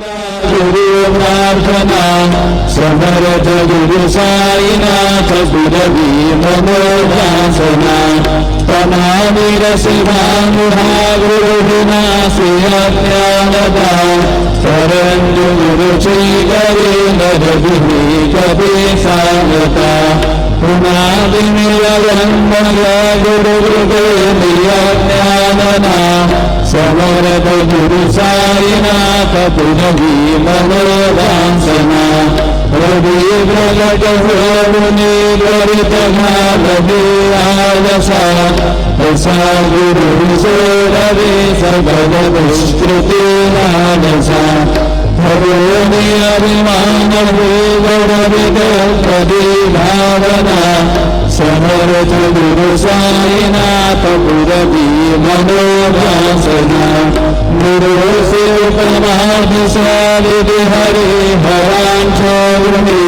गुरुनाथना समर्थ गुरु साईनाथ गुरवी मनोवासना तमामि रसिभानुहा गुरुविनाशी अज्ञानदा शरण्य गुरु श्रीकरे नरभूमि कवि सागता पुनादिनिलयन्मय गुरु ज्ञानना समर्थ गुरु साईनाथ पुरवी मनोवासना रवि प्रगट होमुनि त्वरित भावसा ऐसा गुरु रवि सगद विस्तृति मानसा भगवनी अभिमान हो गौरविद भावना समर्थ गुरु साईनाथ पुरवी मनोवासना गुरु से परमाधि साविधि हरे हरांचौर्णी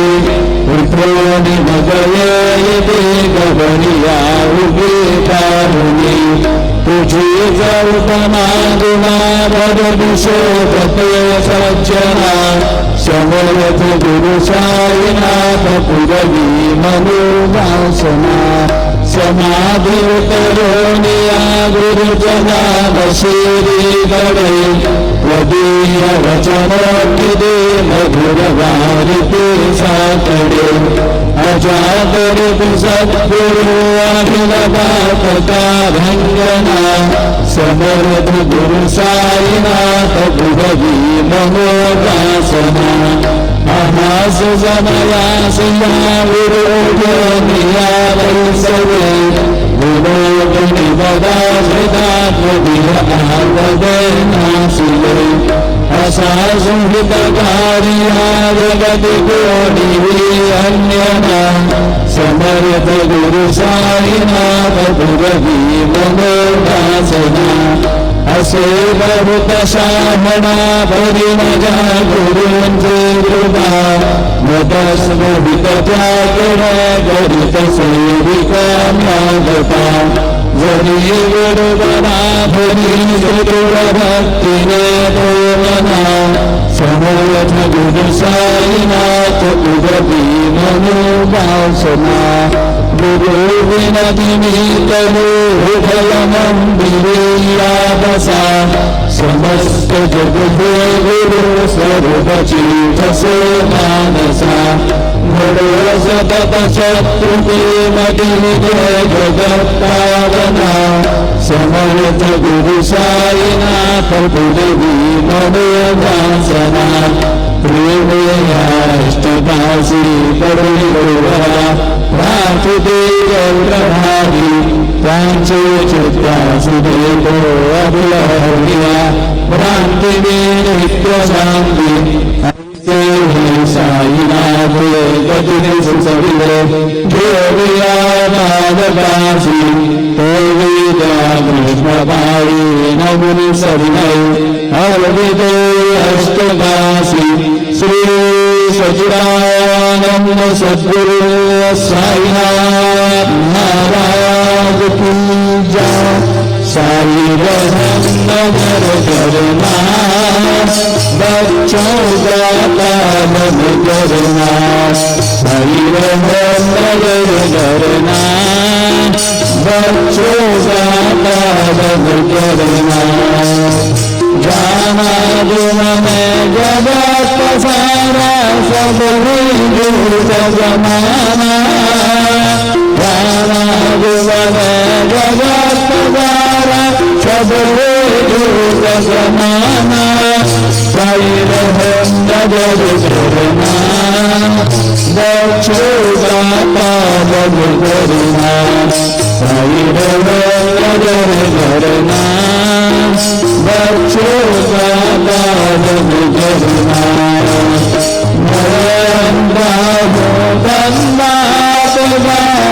पुत्रोनि मगये गबरिया उगे पारुणी तुझे उपमा गुणा भर विशोभत सज्जना समर्थ गुरु साईनाथ पुरवी मनोवासना समाधि करोनिया गुरु जना बसेरी गणे वदीय वचन किदे मधुर वारिते साकड़े अजागर सद्गुरु अखिल बापका भंजना समर्थ गुरु साईनाथ पुरवी मनोवासना अहास समयासिया विरोधनिया वैसवे विरोधनि वदाश्रितात्मभिः आगदनाशिले असासुहितकारिया जगति कोटिभिरन्यना समर्थ गुरु साईनाथ पुरवी मनोवासना असेवभूत शामना परिणजा गुरुंचे कृपा मदस्मृत जागर गरित सेविका म्यागता जरी गुरुवना भरी गुरुव भक्तिने तोमना समर्थ गुरु साईनाथ पुरवी मनोवासना गुरु विनदिनी तनु हृदय मंदिरियावसा समस्त जग गुरु सर्व चीठ से मानसा घड़ो सतत शत्रु के मदिन जगत पावना समर्थ गुरु साईनाथ पुरवी मनोवासना प्रेमयाष्टदासी परिगुरा रामदेव प्रभारी प्रांचो चित्तासुदेवो अभिलहरिया भ्रांति नित्य शांति साईनाथ गतिने सुसविले देविया नागदासी देविया कृष्णभाई नमुनि सविनय अर्विदो अष्टदासी श्री सच्चिदानंद सद्गुरु साईनाथ महाराज की जय। साई नगर करना बच्चों का पालन करना साई नगर करना बच्चों का पालन करना जाना जुमने जगत सारा सब जमाना जाना जुमने जगत सारा सब जमाना साई नगर करना बच्चों का पालन करना साई नगर करना बच्चों का पालन करना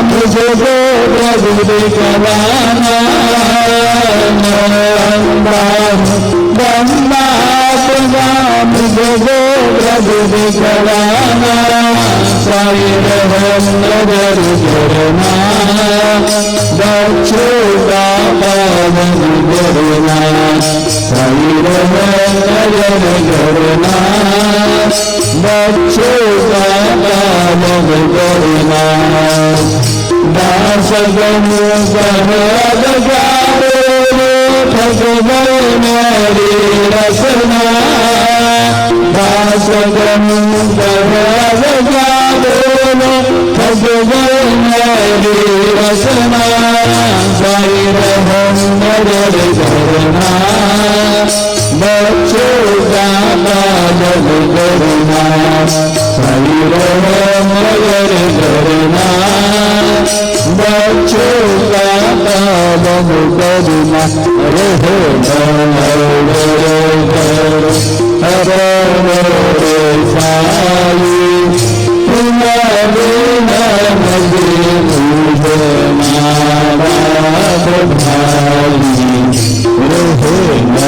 मुझे प्रभु दिखवाना मुझे प्रभु दिखवाना साई नगर करना बच्चों का पालन करना सही रहे नजर करना, बच्चों का पालन करना। दास गनु सहज गारो भगवान मेरी रसना, दास गनु सहज गारो भगवान मेरी रसना। साई रहम नजर करना, बच्चों का पालन करना। साई रहम नजर करना, बच्चों का पालन करना। रहो हरे साई तुम्हारे नाम मुझे नाराज भाई। रहो बंदा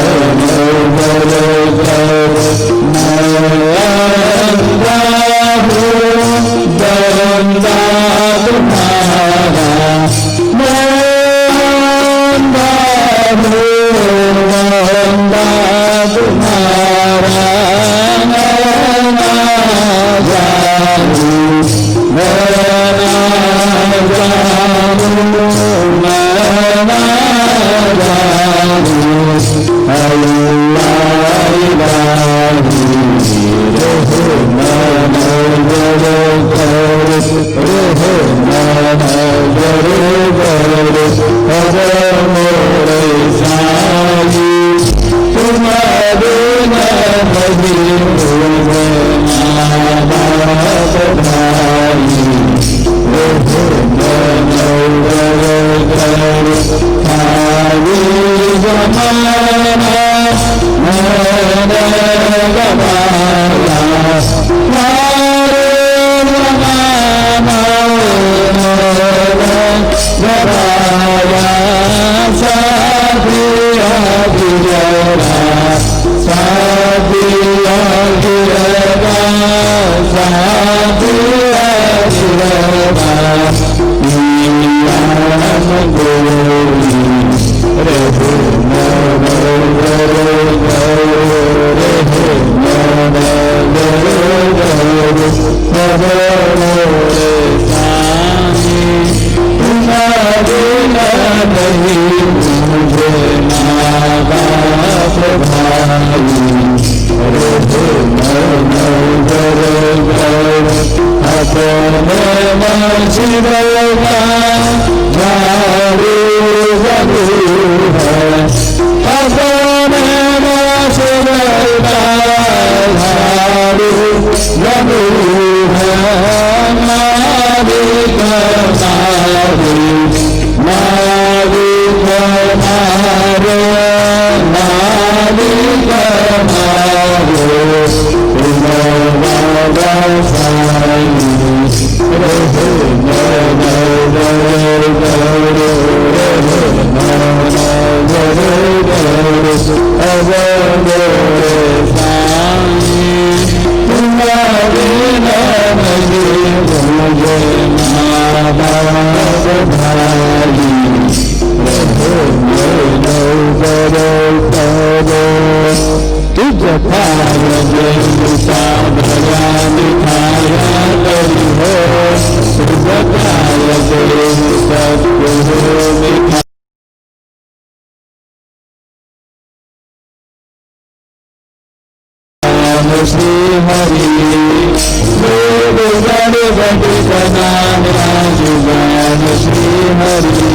तुम्हारा श्री हरि श्री हरि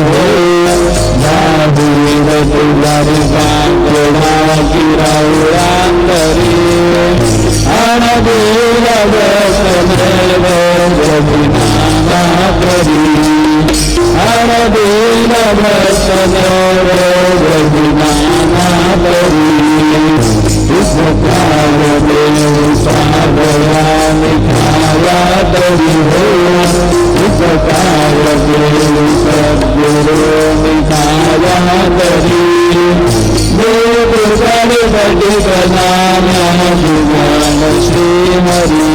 हो राधीर तुलारी कांगड़ा गिराउरांगरी अनदीर वसमेव रघुनामा करी अनदीर वसमेव रघुनामा करी इस काल देव सागरा निखाया दरी हो इस काल देव सद्गुरु निखाया दरी देव बड़े बड़े बनाना भगवान श्री हरि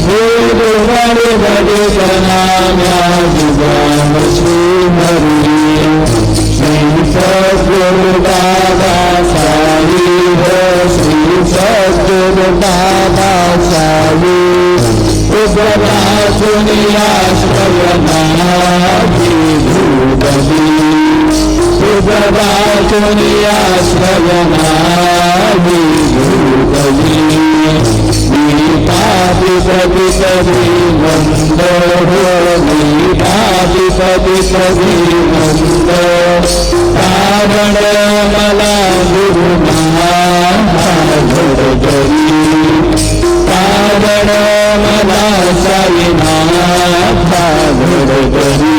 देव बड़े बड़े बनाना भगवान श्री हरि श्री सद्गुरु बाबा साई हो श्री सद्गुरु बाबा साई उबरा सुनिया श्रवणाधि भूपति उबरा सुनिया श्रवणाधि भूपति गीताधिपति कवि मंदो हो गीताधिपति कवि मंदो कारण मला गुरु महाधरी कारण मला साईनाथ धरी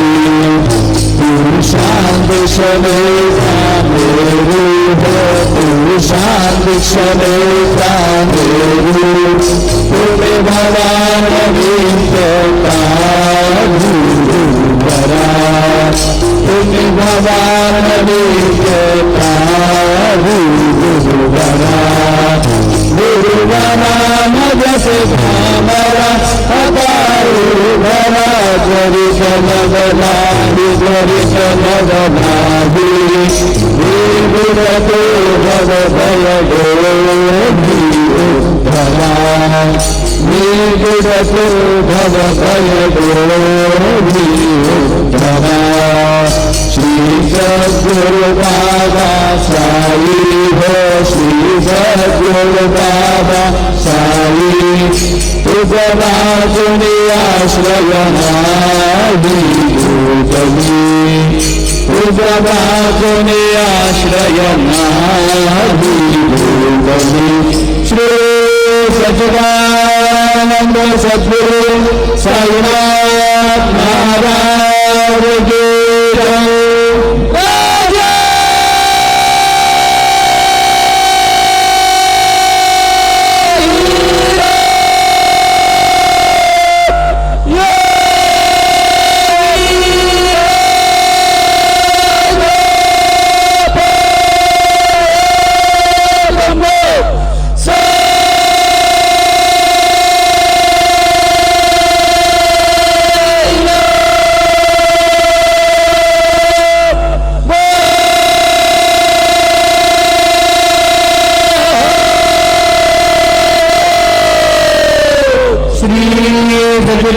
शांति शमेता मेरू हो तू शांति शमेता मेरू तुम्हें भगवान विद्यता गुरु बरा तुम्हें भगवान विद्यता गुरु बरा गुरु बरा जैसे भामरा अदारू भरा जरी जनगला जरी जनगला गुरु भव भय गोभी उद्धरा गुरु भव भय गोभी उद्धरा श्री सद्गुरु बाबा साई हो श्री सद्गुरु बाबा साई तुझरा दुनिया श्रवणाधि भूपति तुझरा दुनिया श्रवणाधि भूपति श्री सच्चिदानंद सद्गुरु साईनाथ महाराज की जय।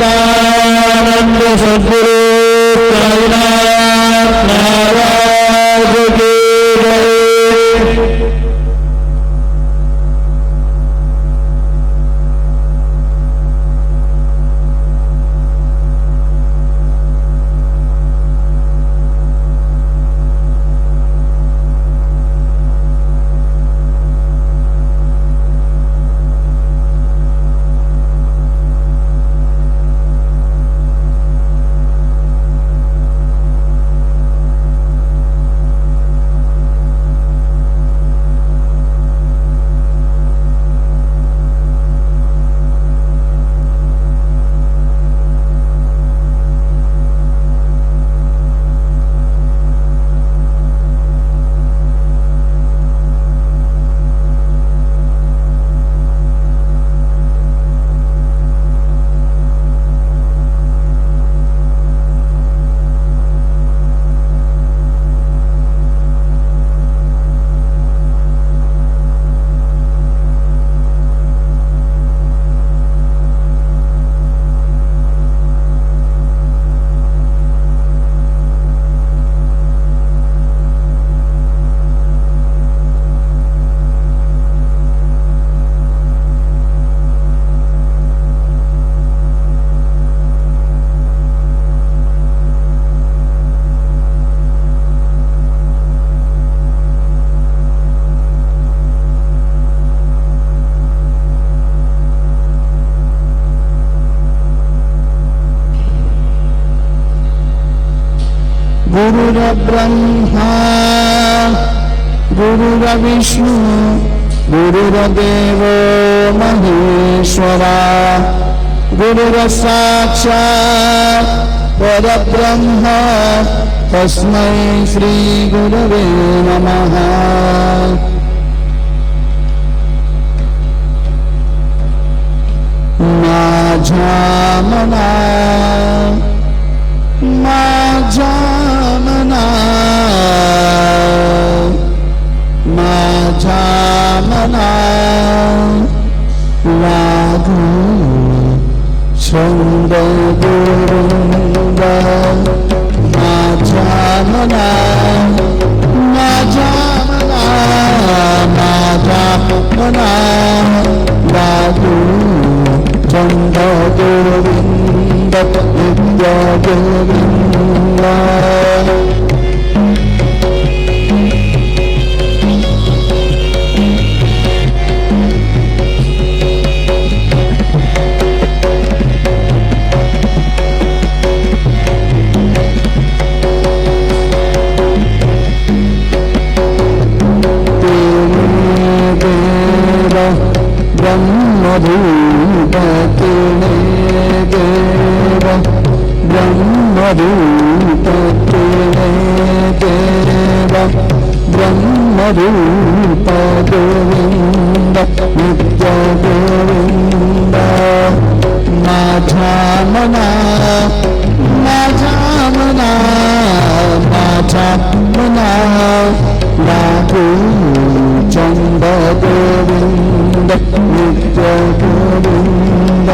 सच्चिदानंद सद्गुरु साईनाथ महाराज की जय। गुरुर्ब्रह्मा गुरुर्विष्णु गुरुर्देवो महेश्वरा गुरुर्साक्षात् परब्रह्म तस्मै श्री गुरवे नमः। माझा मना माझा मना माझा मना लागू छंद गोविंद माझा मना माझा मना माझा मना लागू छंद गोविंद नित्य गोविंद। ब्रह्मरूप तेने देव ब्रह्मरूप तेने देव ब्रह्मरूप गोविंद नित्य गोविंद। माझा मना माझा मना माझा मना लागू चंद गोविंद नित्य गोविंद।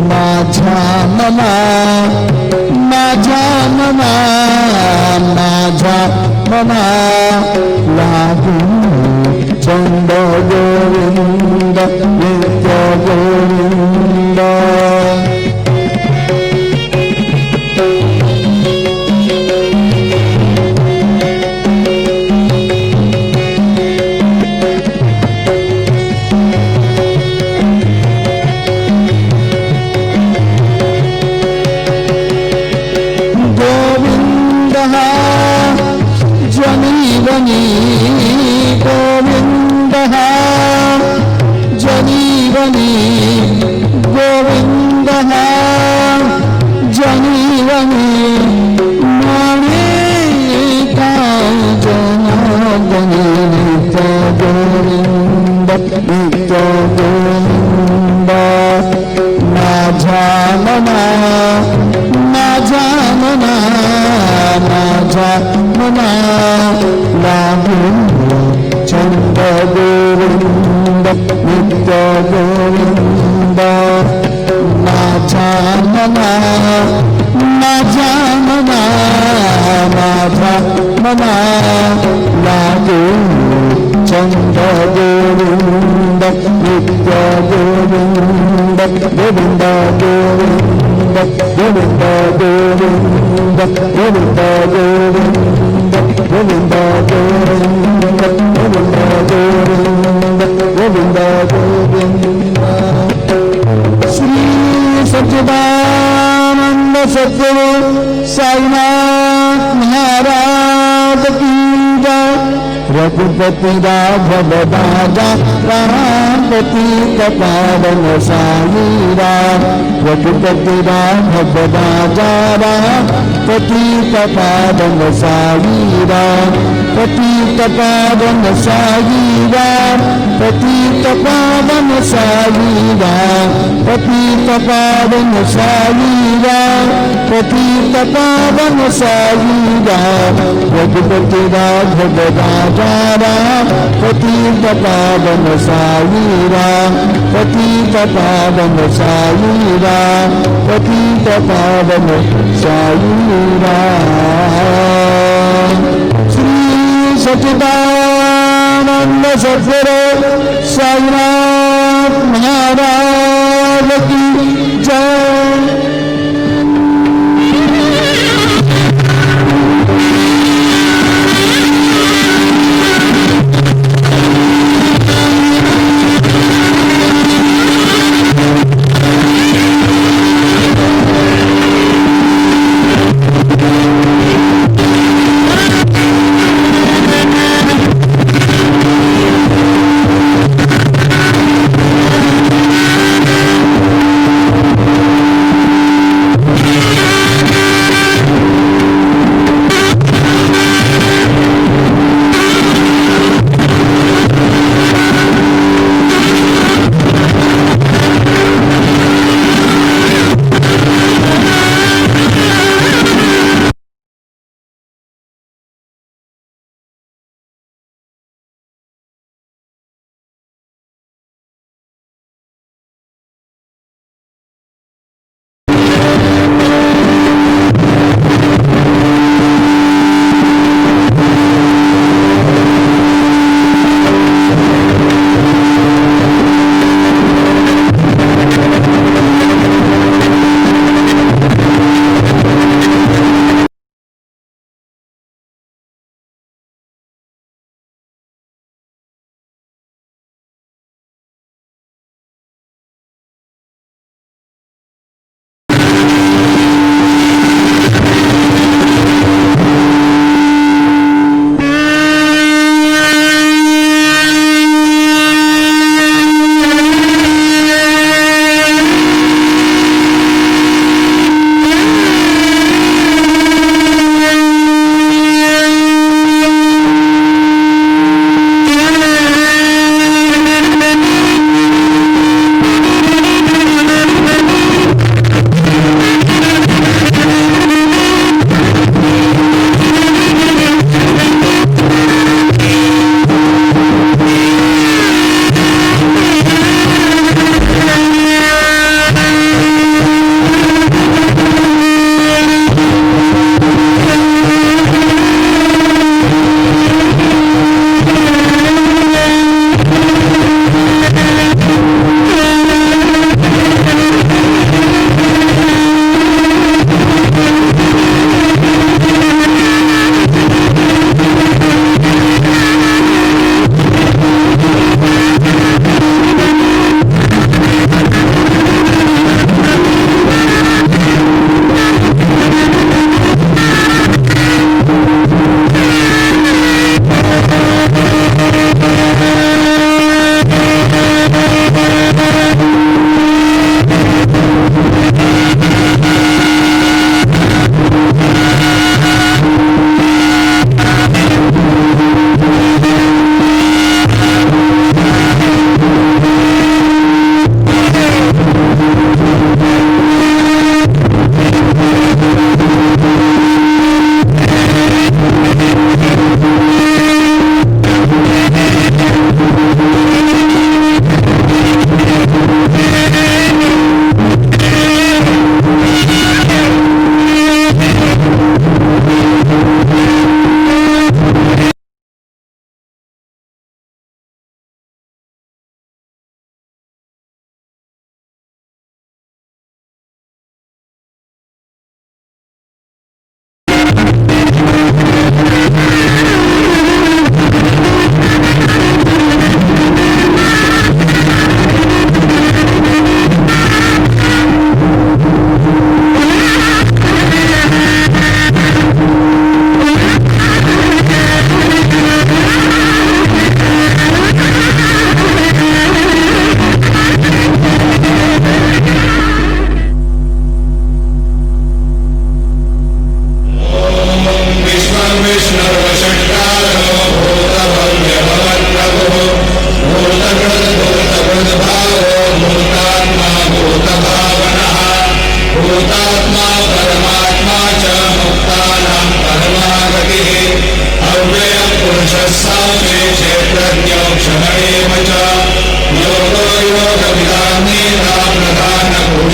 माझा मना माझा मना माझा मना लागू चंद गोविंद नित्य गोविंद। गोविंद जनीवनी गोविंद जनीवनी माणिका जनार्दनी नित्य गोविंद नित्य गोविंद। माझा मना माझा मना माझा मना लागू चंद गोविंद नित्य गोविंद। माझा मना माझा मना माझा मना लागू चंद गोविंद नित्य गोविंद। गोविंद गोविंद गोविंद गोविंद गोविंद गोविंद गोविंद गोविंद गोविंद गोविंद। श्री सच्चिदानंद सद्गुरु साईनाथ महाराज की जय। रघुपति राघव दादा रामपति कपावन साई राम। रघुपति राघव दादा रामपति कपावन साई राम। पतित पावन साईराम, पतित पावन साईराम, पतित पावन साईराम, पतित पावन साईराम। रघुपति राघव राजा राम, पतित पावन साईराम, पतित पावन साईराम, पतित पावन साईराम। श्री सच्चिदानंद सद्गुरु साईनाथ महाराज की जय।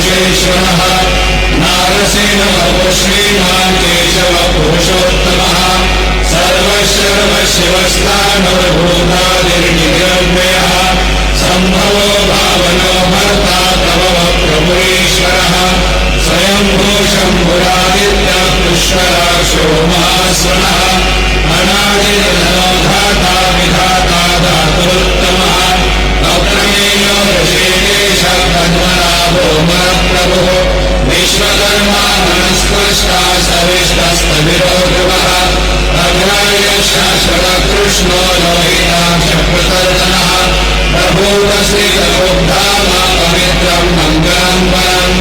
विशेश्वरः नारसिंहो श्रीमान् केशव पुरुषोत्तमः सर्वशर्वशिवस्तानुर्भूतादिर्निरव्ययः सम्भवो भावनो भर्ता तव प्रभुरीश्वरः स्वयंभू शम्भुरादित्य पुष्कराक्षो महास्वनः अनादिर्धनो धाता विधाता धातुरुत्तमः अप्रमेयो ऋषिकेश पद्मनाभो प्रभुः विश्वकर्मा मनस्पष्टा सविष्टस्तविरो ध्रुवः अग्राह्य शाश्वत कृष्णो लोहिताक्ष प्रतर्दनः प्रभूतश्रीलबुद्धामा पवित्रं मङ्गलं परम्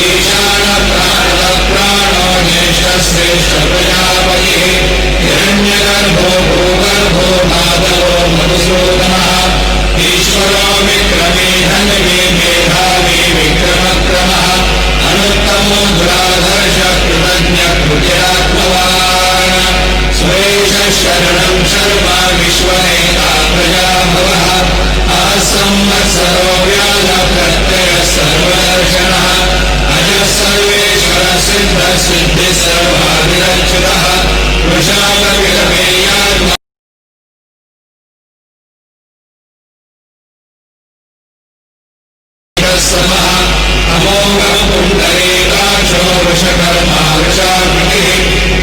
ईशानप्राणो ज्येष्ठश्रेष्ठ प्रजापतिः हिरण्यगर्भो भूगर्भो माधवो मधुसूदनः ईश्वरो विक्रमे धन्वी मेधावी विक्रमक्रमः अनुत्तमो दुराधर्ष कृतज्ञ कृतिरात्मवान् स्वेश शरणं शर्मा विश्वनेता प्रजाभवः असंवत्सरो व्याल प्रत्यय सर्वदर्शनः अजः सर्वेश्वर सिद्ध सिद्धि सर्वाधिरच्युतः वृषालविलमेयात्मा समः अमोघः पुण्डरीकाक्षो वृषकर्मा वृषाकृतिः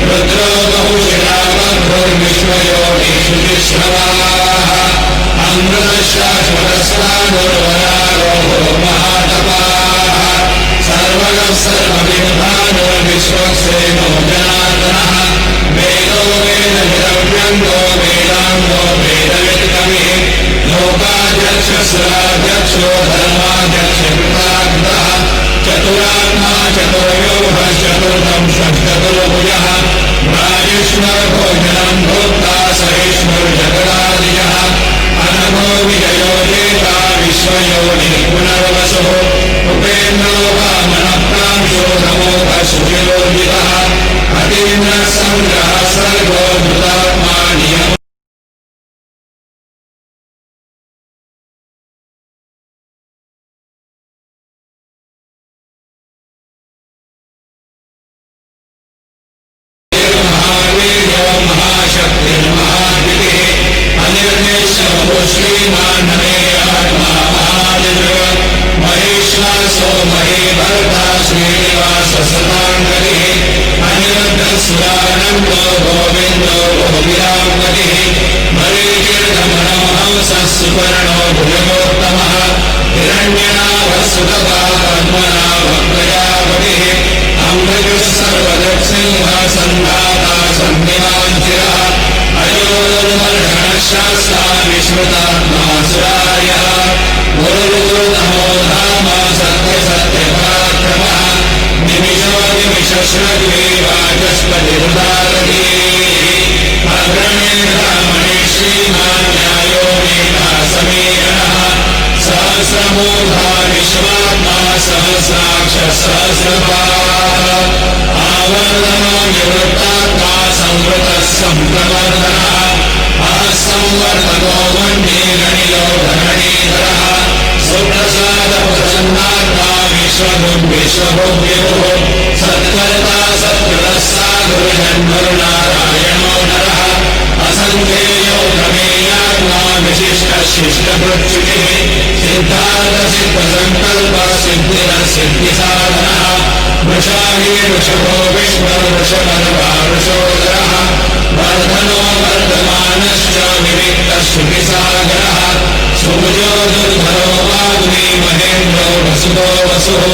रुद्रो बहुशिलाबद्धुर्विश्वयोनिषु विश्रवाः अमृतशाश्वतस्तानुर्वरारोहो महातपाः सर्वगः सर्वविद्वानुर्विश्वक्सेनो जनार्दनः वेदो वेदविरव्यङ्गो वेदाङ्गो वेदवित्कविः लोकाध्यक्षसुराध्यक्षो धर्माध्यक्ष कृताकृतः चतुरात्मा चतुर्व्यूहः चतुर्दं षट्चतुर्भुजः राजेश्वरभोजनं भोक्ता सहिष्णुर्जगदादिजः अनघो विजयो जेता विश्वयोनिः पुनर्वसुः उपेन्द्रो वामनप्रांशो नमोघः सुविलोकितः अतीन्द्रसङ्ग्रहः सर्गो मृतात्मा नियमः सुवर्णो भुजगोत्तमः हिरण्यनाभसुतपा पद्मनाभः प्रजापतिः अमृतः सर्वदक्षिंहः सन्धाता सन्धिवाञ्छिरः अयोधर्मर्षणशास्ता विश्रुतात्मा सुरार्यः गुरुर्गुरुतमो धाम सत्यसत्यपराक्रमः निमिषो निमिषश्रद्वे वाचस्पतिरुदारधी अग्रणे ब्राह्मणे श्रीमान् न्यायो नेता समीरणः सहस्रमूर्धा विश्वात्मा सहस्राक्ष सहस्रपाः आवर्तनो निवृत्तात्मा संवृतः सम्प्रवर्धनः असंवर्धको वह्नि गणिलो धरणीधरः सुप्रसादप्रसन्नात्मा विश्वभुग्विश्वभुग्युः सत्कर्ता सत्कृतः साधुर्जन्मरुनारायणो नरः असङ्ख्येयो प्रमेयात्मा विशिष्टशिष्टभृत्युतिः सिद्धार्थसिद्धसङ्कल्प सिद्धिरसिद्धिसाधनः वृषाही वृषभो विश्ववृषपर्वा वृषोदरः वर्धनो वर्धमानश्च विविक्तश्रुतिसागरः सुभुजो दुर्धरो वाग्मी महेन्द्रो वसुतो वसुः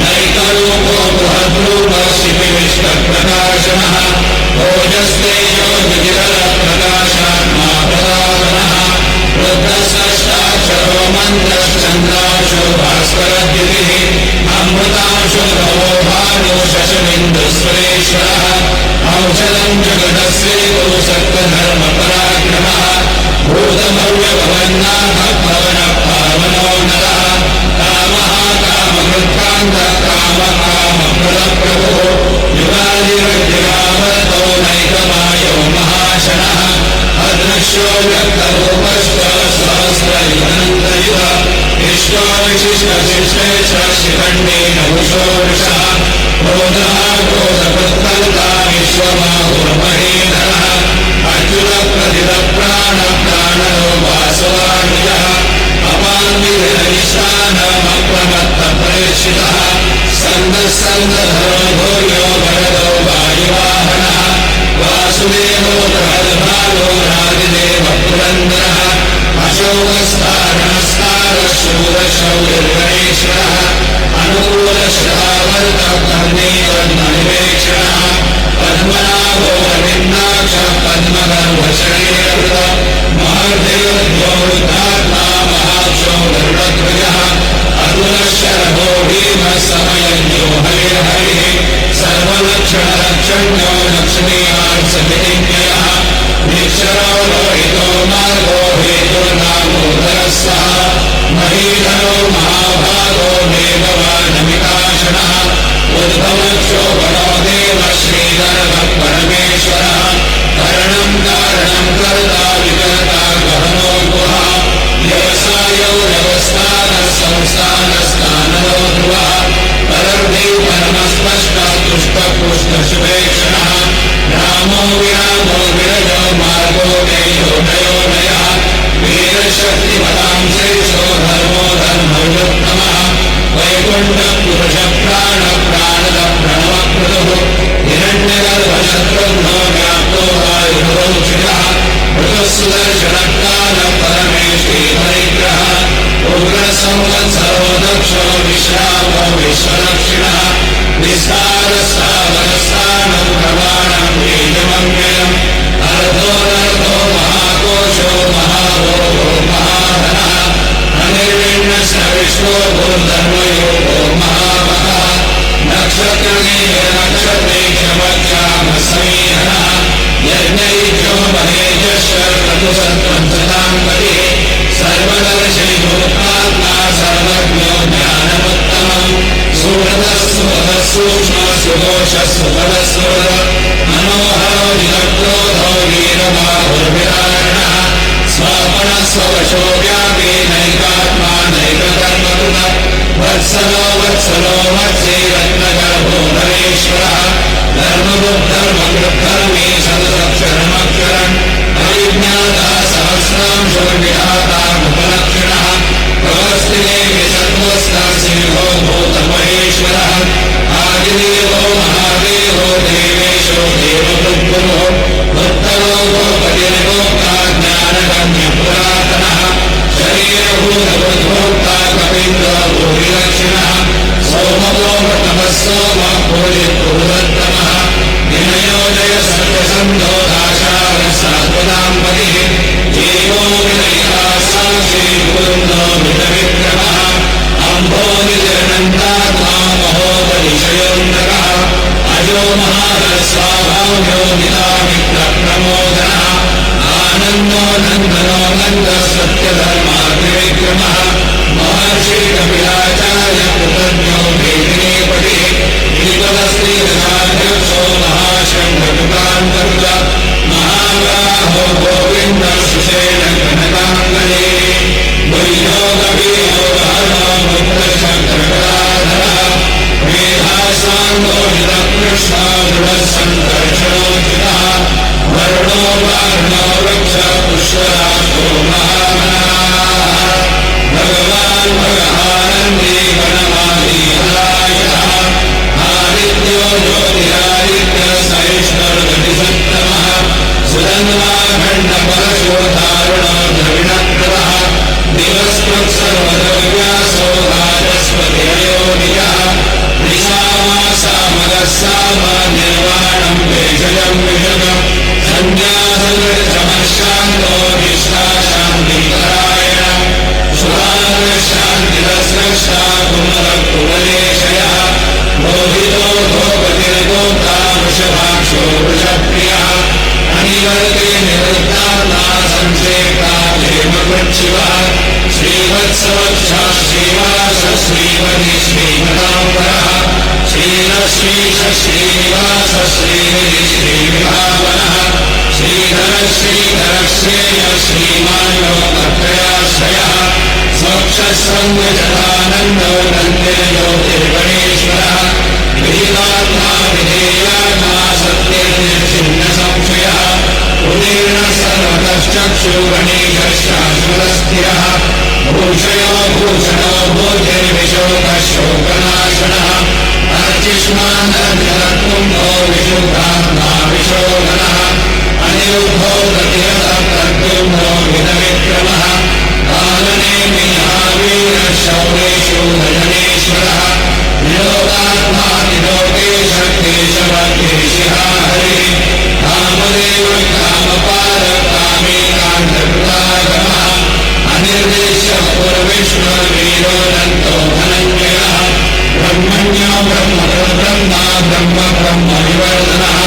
नैकरूपो बृहद्रूपः शिपिविष्टप्रकाशनः ओजस्तेजो विजिरप्रकाशात्मा प्रदानः रुद्रस्रष्टाक्षरो मन्त्रश्चन्द्रांशो भास्करद्युतिः अमृतांशो भवो भानो शशमिन्दुस्वरेश्वरः औषधं जगदस्येतो सत्त्वधर्मपराक्रमः भूतभव्यभवन्नाथः पवनपावनो नरः कामः कामकृत्कान्तः कामकामप्रदप्रभुः युगादिवज्रावर्तो नैकमायो महाशनः अदृश्यो व्यक्तरूपश्च सहस्रयुगनन्तयुग इष्टो विशिष्टशिष्टे च शिखण्डेन वशो वृषः क्रोधः क्रोधकृत्कर्ता विश्वमाहुर्महेधरः अच्युतप्रथितप्राणप्राणो वासवानुजः अपान्विरनिशानमप्रमत्तपरीक्षितः सन्दस्सन्दधरो भूयो वरदो वायुवाहनः वासुदेवो बृहद्भागो राजदेव पुरन्दरः अशोकस्तारणस्तारशूरशौर्यगणेश्वरः अनुकूलश्रावर्तकर्णेवन्निवेक्षणः पद्मनाभो रविन्दाक्षः पद्मगर्भशरीरकृत महर्देवोद्धात्मा महाक्षो गरुडध्वजः अतुलशरभो भीमः समयज्ञो हरिर्हरिः सर्वलक्षणलक्षण्यो लक्ष्मीवात्सविनिज्ञयः निक्षरो लोहितो मार्गो हेतुर्नामोदरः सः महीधरो महाभागो देववानमिकाशनः उद्भवक्षोभणो देव श्रीधरः परमेश्वरः करणं कारणं कर्ता विकर्ता गहनो गुहा व्यवसायो व्यवस्थानः संस्थानस्थानरो ध्रुवः परर्धि परमस्पष्टः तुष्टपुष्टशुभेक्षणः रामो विरामो विरजो मार्गो नेयो नयो नयः वीरशक्तिमतां श्रेष्ठो धर्मो धर्मोत्तमः वैकुण्ठपुरुषप्राणप्राणदप्रणवकृतुः हिरण्यगर्भशत्रुघ्नो व्याप्तो वायुरोक्षितः ऋतुसुदर्शनकालपरमेष्ठीपरिग्रहः उग्रसंवत्सरो दक्षो विश्रामो विश्वलक्षिणः निस्तारस्थावरस्थानं प्रमाणं वेदमव्ययम् अर्धोऽनर्धो महाकोशो महाभोगो महाधनः अनिर्विण्णश्च विश्वो भूर्धर्मयोगो महामहः नक्षत्रमेव नक्षत्रे क्षमक्षामसमीहनः यज्ञैक्यो महेजश्च क्रतुसत्त्वं सदाम्बरिः सर्वदर्शनिभूतात्मा सर्वज्ञो ज्ञानमुत्तमम् सूक्ष्मसुघोषसुपदस्वरः मनोहरो निरक्रोधो वीरबाहुर्विदारणः स्वपणस्ववशो व्यापी नैकात्मा नैककर्मकृतः वत्सलो वत्सलो वत्से रत्नगर्भो नरेश्वरः धर्मबुद्धर्मकृद्धर्मी सततक्षरमक्षरन् अविज्ञातः सहस्रांशो विधातामुपलक्षणः प्रवस्थिते सत्त्वस्थः सिंहो भूतमहेश्वरः आदिदेवो महादेवो देवेशो देवभृद्गुरो भक्तरो गोपतिर्गोप्ता ज्ञानगम्यपुरातनः शरीरभूतभृद्भोक्ता कवीन्द्रो भूरिलक्षणः सोमवोमतमस्सोमः पूजितपुरुषोत्तमः विनयोदय सत्यसन्धो दाशारसात्वदाम्बरिः जीवो विनयः साक्षी कुरुन्दो मृतविक्रमः अम्भोनिजनन्तात्मा महोदनिशयोन्दकः अजो महारस्वाभाव्यो निदामित्रप्रमोदनः आनन्दो नन्दनो नन्दसत्यधर्माग्निविक्रमः महर्षि कपिलाचार्य कृतज्ञो मेदिनीपतिः द्विपदस्त्रीरथाध्यक्षो महाशङ्खकृतान्तर्गतः महाबाहो गोविन्दः सुषेण कनकाङ्गले भुजो कवियोगहनो मुक्तशङ्करकलाधरः मेधासान्दोषितकृष्णो दृढसङ्कर्षणोचितः वरुणो वारुणो वृक्ष पुष्पराजो महामनाः भगवान् भगवानन्दे गणमादिहलायः आदित्यो ज्योतिरादित्य सहिष्णुर्गतिसत्तमः सुरन्वाखण्डपरशो दारुणो द्रविणकृतः दिवस्पृक्सर्वद्रव्यासो राजस्पतिरयोनिजः निशामासामगस्साम निर्वाणं भेषजं विषजम् सन्न्यासमशान्तो निष्ठाशान्तिपरायणः शुभानशान्तिरस्रष्टा कुमलकुमलेशयः मोहितो गोपतिर्गोप्ता वृषभाक्षो वृषप्रियः अनिवर्ते निवृत्तात्मा संक्षेप्ता हेमकृच्छिवः श्रीवत्सवक्षः श्रीवास श्रीमति श्रीमदाम्बरः श्रीलक्ष्मीश श्रीनिवास श्रीनिधि श्रीविभावनः श्रीधर श्रीधरश्रेय श्रीमान्यो अत्रयाश्रयः स्वक्षसंज्ञजनानन्दो नन्दे ज्योतिर्गणेश्वरः चक्षुगणेशशाश्वतस्थिरः भूषयो भूषणो भूतिर्विशोकशोकनाशनः अर्चिष्मानर्जनकुम्भो विशुद्धात्मा विशोधनः अनिरुद्धो गतिरतः प्रद्युम्नो विदविक्रमः कालनेमि महावीरशौरेषु भजनेश्वरः निरोधात्मा निरोगेश केशवकेशिः हरिः कामदेव कामपाल कामी कान्तकृतागमः अनिर्देश्य पूर्वेश्वरवीरो नन्तो धनञ्जयः ब्रह्मण्यो ब्रह्मा ब्रह्मविवर्धनः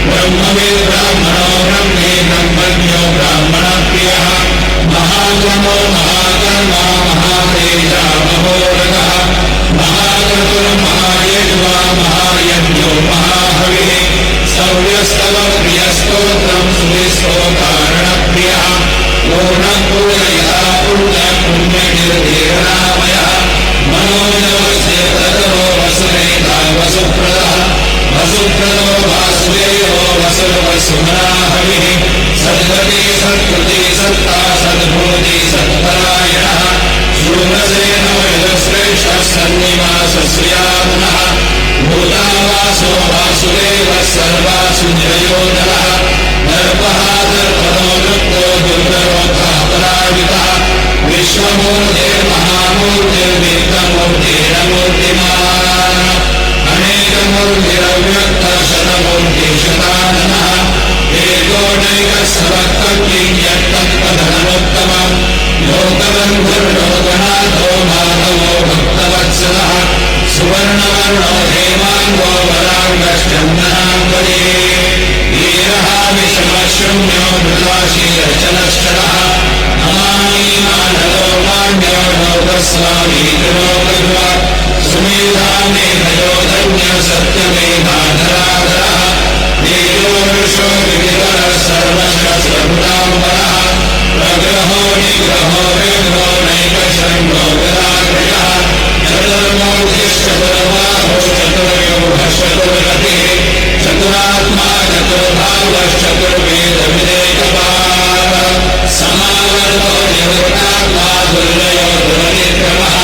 ब्रह्मविद् ब्राह्मणो ब्रह्मे ब्रह्मज्ञो ब्राह्मणप्रियः महाजनो महाकर्मा महातेजा महोरगः महाक्रतुर्महायज्वा महायज्ञो महाहविः सव्यस्तव प्रियस्तोत्रं सुविस्तोकारणप्रियः पूर्णपूजया पुण्यनिर्देहनामयः मनोजवस्य ततो वसुनेता वसुप्रदः वसुप्रदो वासुदेवो वसुर्वसुमनाहविः सद्गति सत्कृति सत्ता सद्भूति सत्परायणः शूरसेनो यजश्रेष्ठः सन्निवासश्रियात्मनः भूतावासो वासुदेवः सर्वासुनिरयोधनः दर्पः दर्पणो वृत्तो दुर्गरोधापराजितः विश्वमूर्तिर्महामूर्तिर्वित्तमूर्तिरमूर्तिमान् अनेकमूर्तिरव्यक्तः शतमूर्तिशताननः एकोनैकसवक्तज्ञयत्तत्पधनमुत्तमम् लोकबन्धुर्लोकनाथो माधवो भक्तवत्सलः सुवर्णवर्णो हेमाङ्गो वराङ्गश्चन्दनाम्बरे वीरः विषमशून्यो मृदाशीरचनश्चरः नमामि मानलो मान्यो लोकस्वामी लोकद्वा सुमेधा मेधयो धन्य सत्यमेधाधराधरः तेजोरुषो विविधरः सर्वशस्त्रभुताम्बरः प्रग्रहो निग्रहो विग्रहो नैकशृङ्गो गदाग्रजः चतुर्मूर्तिश्चतुर्बाहो चतुर्व्यूहश्चतुर्गतिः चतुरात्मा चतुर्भावश्चतुर्वेदविदेकपाः समावर्तो निवृत्तात्मा दुर्लयो दुरनिक्रमः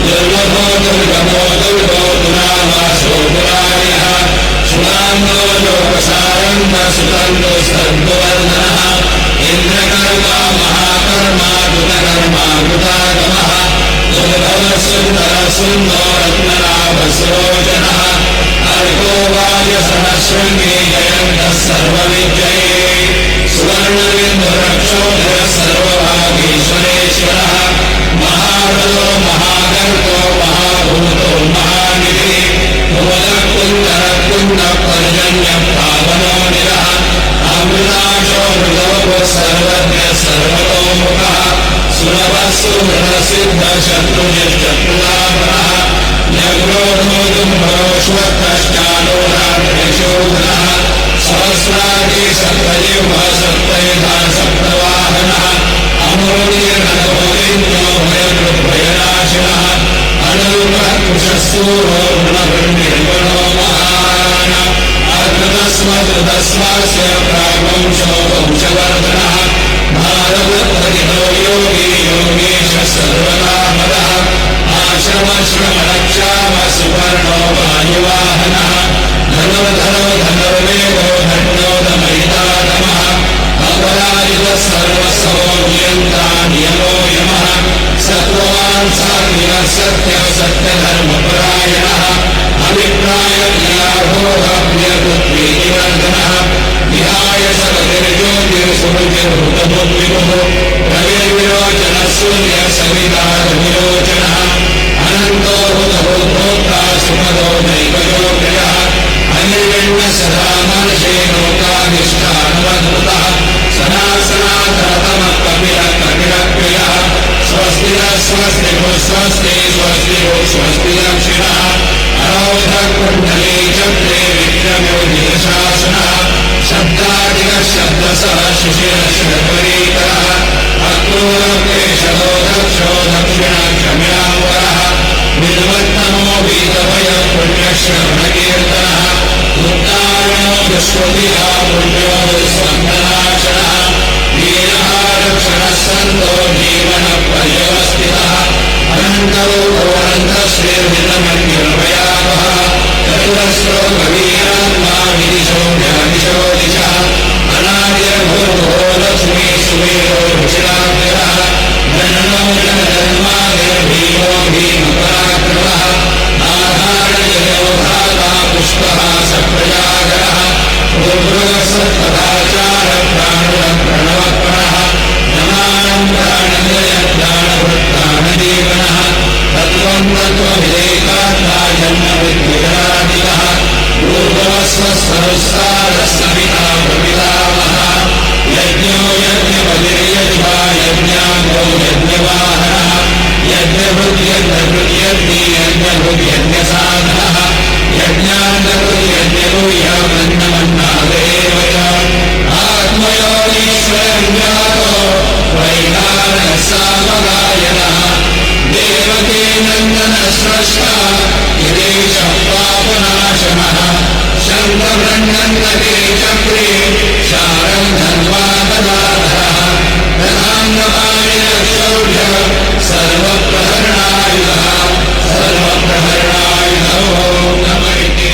दुर्लभो दुर्गमो दुर्गो दुरावासो दुरार्यः सुराङ्गो लोकसारङ्गः सुतन्तो सद्गुवर्धनः इन्द्रकर्मा महाकर्मा कृतकर्मा कृतागमः दुर्भवः सुन्दरः सुन्दो रत्ननाभसरोजनः अर्को वायसनशृङ्गे जयन्तः सर्वविजये सुवर्णबिन्दुरक्षोधरः सर्वभागीश्वरेश्वरः महाव्रतो महागर्भो महाभूतो महानिधिः भुवनकुन्दरकुन्दपर्जन्यः पावनो निरः अमृताशो मृगो सर्वज्ञः सर्वतोमुखः सुलभः सुहृदसिद्धः शत्रुजिश्चक्रुलाभः न्यग्रोधोदुम्भरोश्वत्तश्चालोराशोधनः सहस्रादि सप्तजिह्वः सप्तयुधा सप्तवाहनः अमोदीर्णगोविन्द्यो भयभृद्भयनाशिनः अनुरूपः कुशस्तूरो गुणभृन्निर्गुणो महान् अकृतस्मकृतस्वास्य प्राग्वंशो वंशवर्धनः भारतप्रतितो योगी योगेशः सर्वकामदः आश्रमश्रमरक्षाम सुवर्णो वायुवाहनः धनुर्धरो धनुर्वेदो धन्योदमयितातमः अपराजितः सर्वसो नियन्ता नियमो यमः सत्त्ववान् सात्विकः सत्यः सत्यधर्मपरायणः अभिप्रायज्ञाभोगः प्रियपुत्रीनिवर्धनः विहाय सकतिर्ज्योतिर्सुहृतिर्भूतभुद्विभुः रविर्विरोचनः सूर्यः सविता रविरोचनः अनन्तो हुतभूतभोक्ता सुमदो नैकयोग्यः अनिर्विण्य सदा मनसे लोकाधिष्ठानमद्भुतः सनासनातनतमः कपिलः कपिलप्रियः स्वस्ति नः स्वस्ति भुः स्वस्ति स्वस्ति भुः स्वस्ति दक्षिणः अनौधकुण्डले चक्रे विक्रमोदितशासनः शब्दादिकः शब्दसः शिशिरः शर्वरीकरः अक्रूरकेशो दक्षो दक्षिणक्षम्याम्बरः विद्वत्तमो वीतभयः पुण्यश्रवणकीर्तनः उत्तारणो दुष्कृतिः पुण्यो दुःस्कन्धनाशनः वीरः संतो जीवन पर्यवस्थितः अनन्तरूपोऽनन्तश्रीर्हितमन्युर्भयावः चतुरस्रो गवीरात्मा विदिशो व्यादिशो दिशः अनार्यभूतो लक्ष्मी सुवीरो रुचिराग्रः जननो जनजन्मादिर्भीमो भीमपराक्रमः आधारजयो धाता पुष्पः सप्रजागरः पूर्वसत्पदाचारः प्राणवप्रणः नमानं प्राणनिलयप्राणवृत्प्राणजीवनः तत्त्वं तत्त्वविदेकात्मा जन्मविद्युजनादिकः पूर्वस्वस्वरुस्तारस्सविता प्रपितामहः यज्ञो यज्ञपतिर्यज्वा यज्ञाङ्गो यज्ञवाहनः यज्ञभृद्यज्ञभृद्यज्ञी यज्ञभृद्यज्ञसाधनः यज्ञाङ्गभृद्यज्ञगुह्यमन्नमन्नादेव च आत्मयोगीश्वरं जातो वैकारणः सामगायनः देवकी नन्दनस्रष्टा गिरीशः पापनाशनः शङ्खभृङ्गन्नके चक्रे शारं धन्वा तदाधरः तथाङ्गपाणिनः शौर्यः सर्वप्रहरणायुधः सर्वप्रहरणायुधो नमैते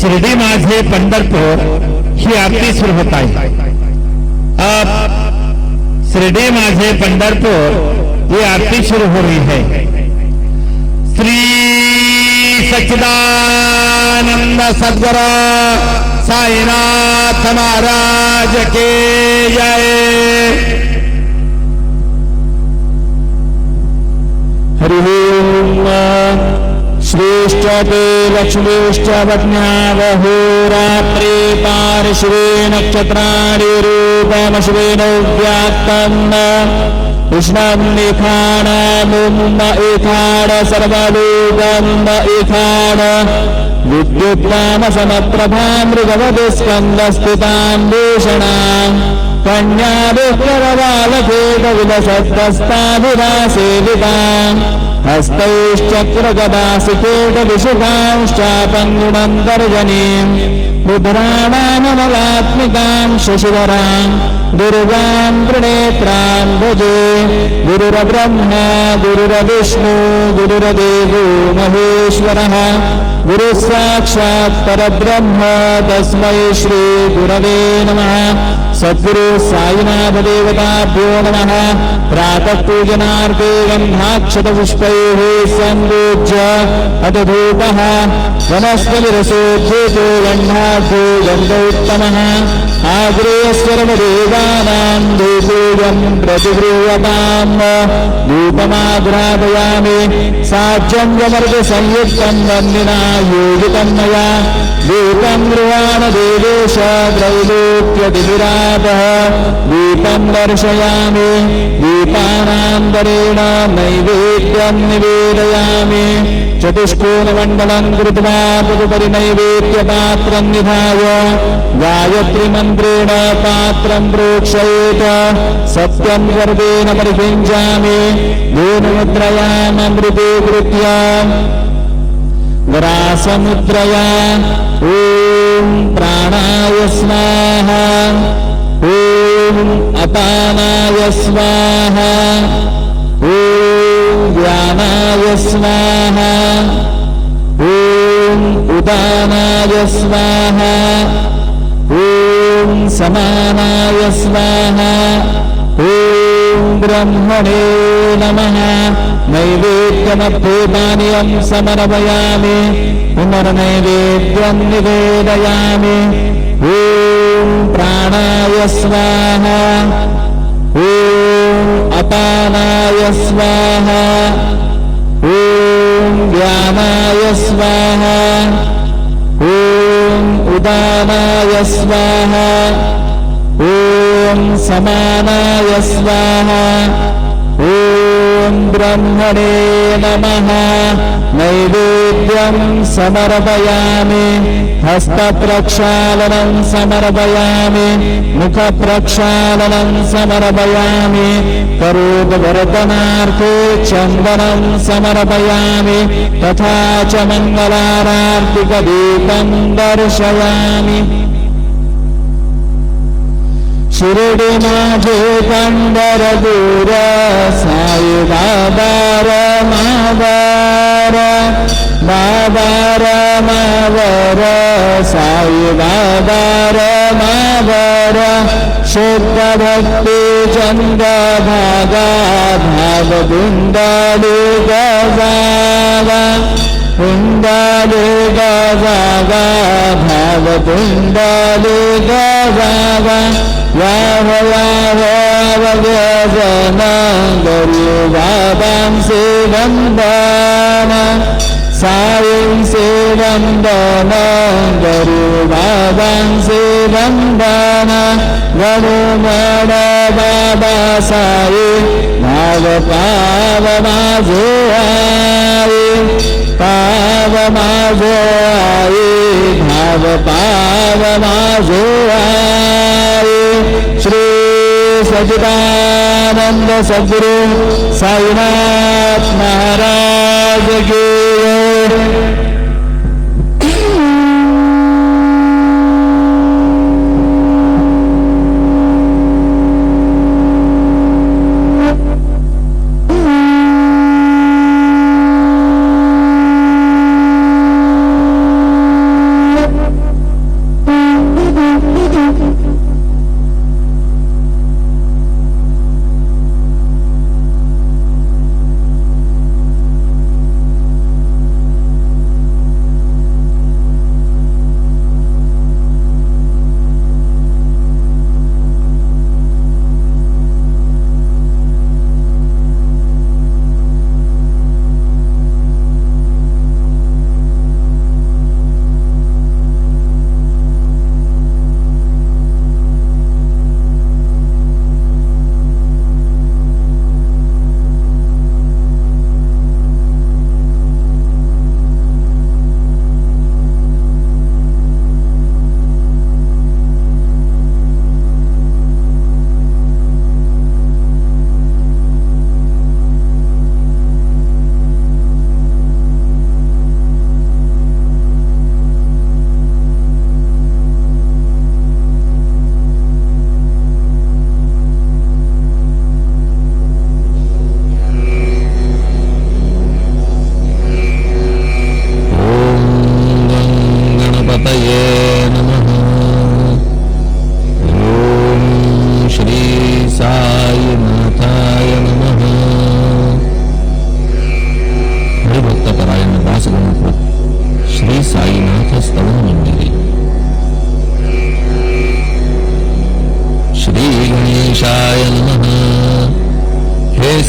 शिर्डी माझे पंढरपूर ही आरती सुरू होत आहे. अब शिर्डी माझे पंढरपूर ये आरती शुरू हो रही है. श्री सच्चिदानंद सद्गुरु साईनाथ महाराज के जय. हरि ओम. श्रेष्ठ ते लक्ष्मीश्च वज्ञावहो रात्रि पार्श्वे नक्षत्राणि रूपमश्वेन व्याक्तम् कृष्णं निखाणमुम इखाण सर्वलोकं इखाण विद्युत्नामसमप्रभां मृगवधुस्कन्दस्थितां भूषणां कन्याभिप्रबालकेटविलसद्दस्ताभिरासेवितां हस्तैश्चक्रगदासिकेटविशुभांश्चापङ्गुणन्तर्जनीं रुद्राणामलात्मिकां शशिधरां दुर्गां त्रिनेत्रां भजे गुरुर्ब्रह्मा गुरुर्विष्णु गुरुर्देवो महेश्वरः गुरुः साक्षात् परब्रह्म तस्मै श्री गुरवे नमः। सद्गुरु साईनाथ देवताभ्यो नमः। प्रातः पूजनार्थे गन्धाक्षतपुष्पैः संपूज्य अदधूपः वनस्पतिरसोद्धूतो गन्धाढ्यो गन्धोत्तमः आग्रेयस्वर्वदेवानां धूपोऽयं प्रतिगृह्यताम् धूपमाग्रापयामि साज्यं यमर्गसंयुक्तं वन्दिना योगितं मया दीपं गृहाण देवेश त्रैलोक्यतिविरापः दीपं दर्शयामि दीपानान्तरेण नैवेद्यं निवेदयामि चतुष्कोणमण्डलं कृत्वा तदुपरि नैवेद्यपात्रं निधाय गायत्रीमन्त्रेण पात्रं प्रोक्षयेत सत्यं गर्वेण परिभिञ्जामि धेनुमुद्रयामृते कृत्य वरासमुद्रया ॐ प्राणाय स्वाहा ॐ अपानाय स्वाहा ॐ व्यानाय स्वाहा ॐ उदानाय स्वाहा ॐ समानाय स्वाहा ॐ ब्रह्मणे नमः। नैवेद्यमभ्युपानीयं समर्पयामि पुनर्नैवेद्यं निवेदयामि ॐ प्राणाय स्वाहा ॐ अपानाय स्वाहा ॐ व्यानाय स्वाहा ॐ उदानाय स्वाहा ॐ समानाय स्वाहा ॐ ब्रह्मणे नमः। नैवेद्यं समर्पयामि हस्तप्रक्षालनं समर्पयामि मुखप्रक्षालनं समर्पयामि करोदवर्धनार्थे चन्दनं समर्पयामि तथा च मङ्गलारार्तिकदीपं दर्शयामि। शिरडी माझे पंढरपूर साई बाबार मावर बाबार मावर साई बाबार मावर शुद्ध भक्ती चंद भागा भाव गुंडाली गजावा कुंडाली गजावा भाव कुंडाली गजावा याव याव अवव्यसन गुरु बाबां से वंदन साईं से वंदन गुरु बाबां से वंदन गणुमण बाबा साई भाव पाव माझे आई पाव माझे आई भाव पाव माझे आई। श्री सच्चिदानंद सद्गुरु साईनाथ महाराज की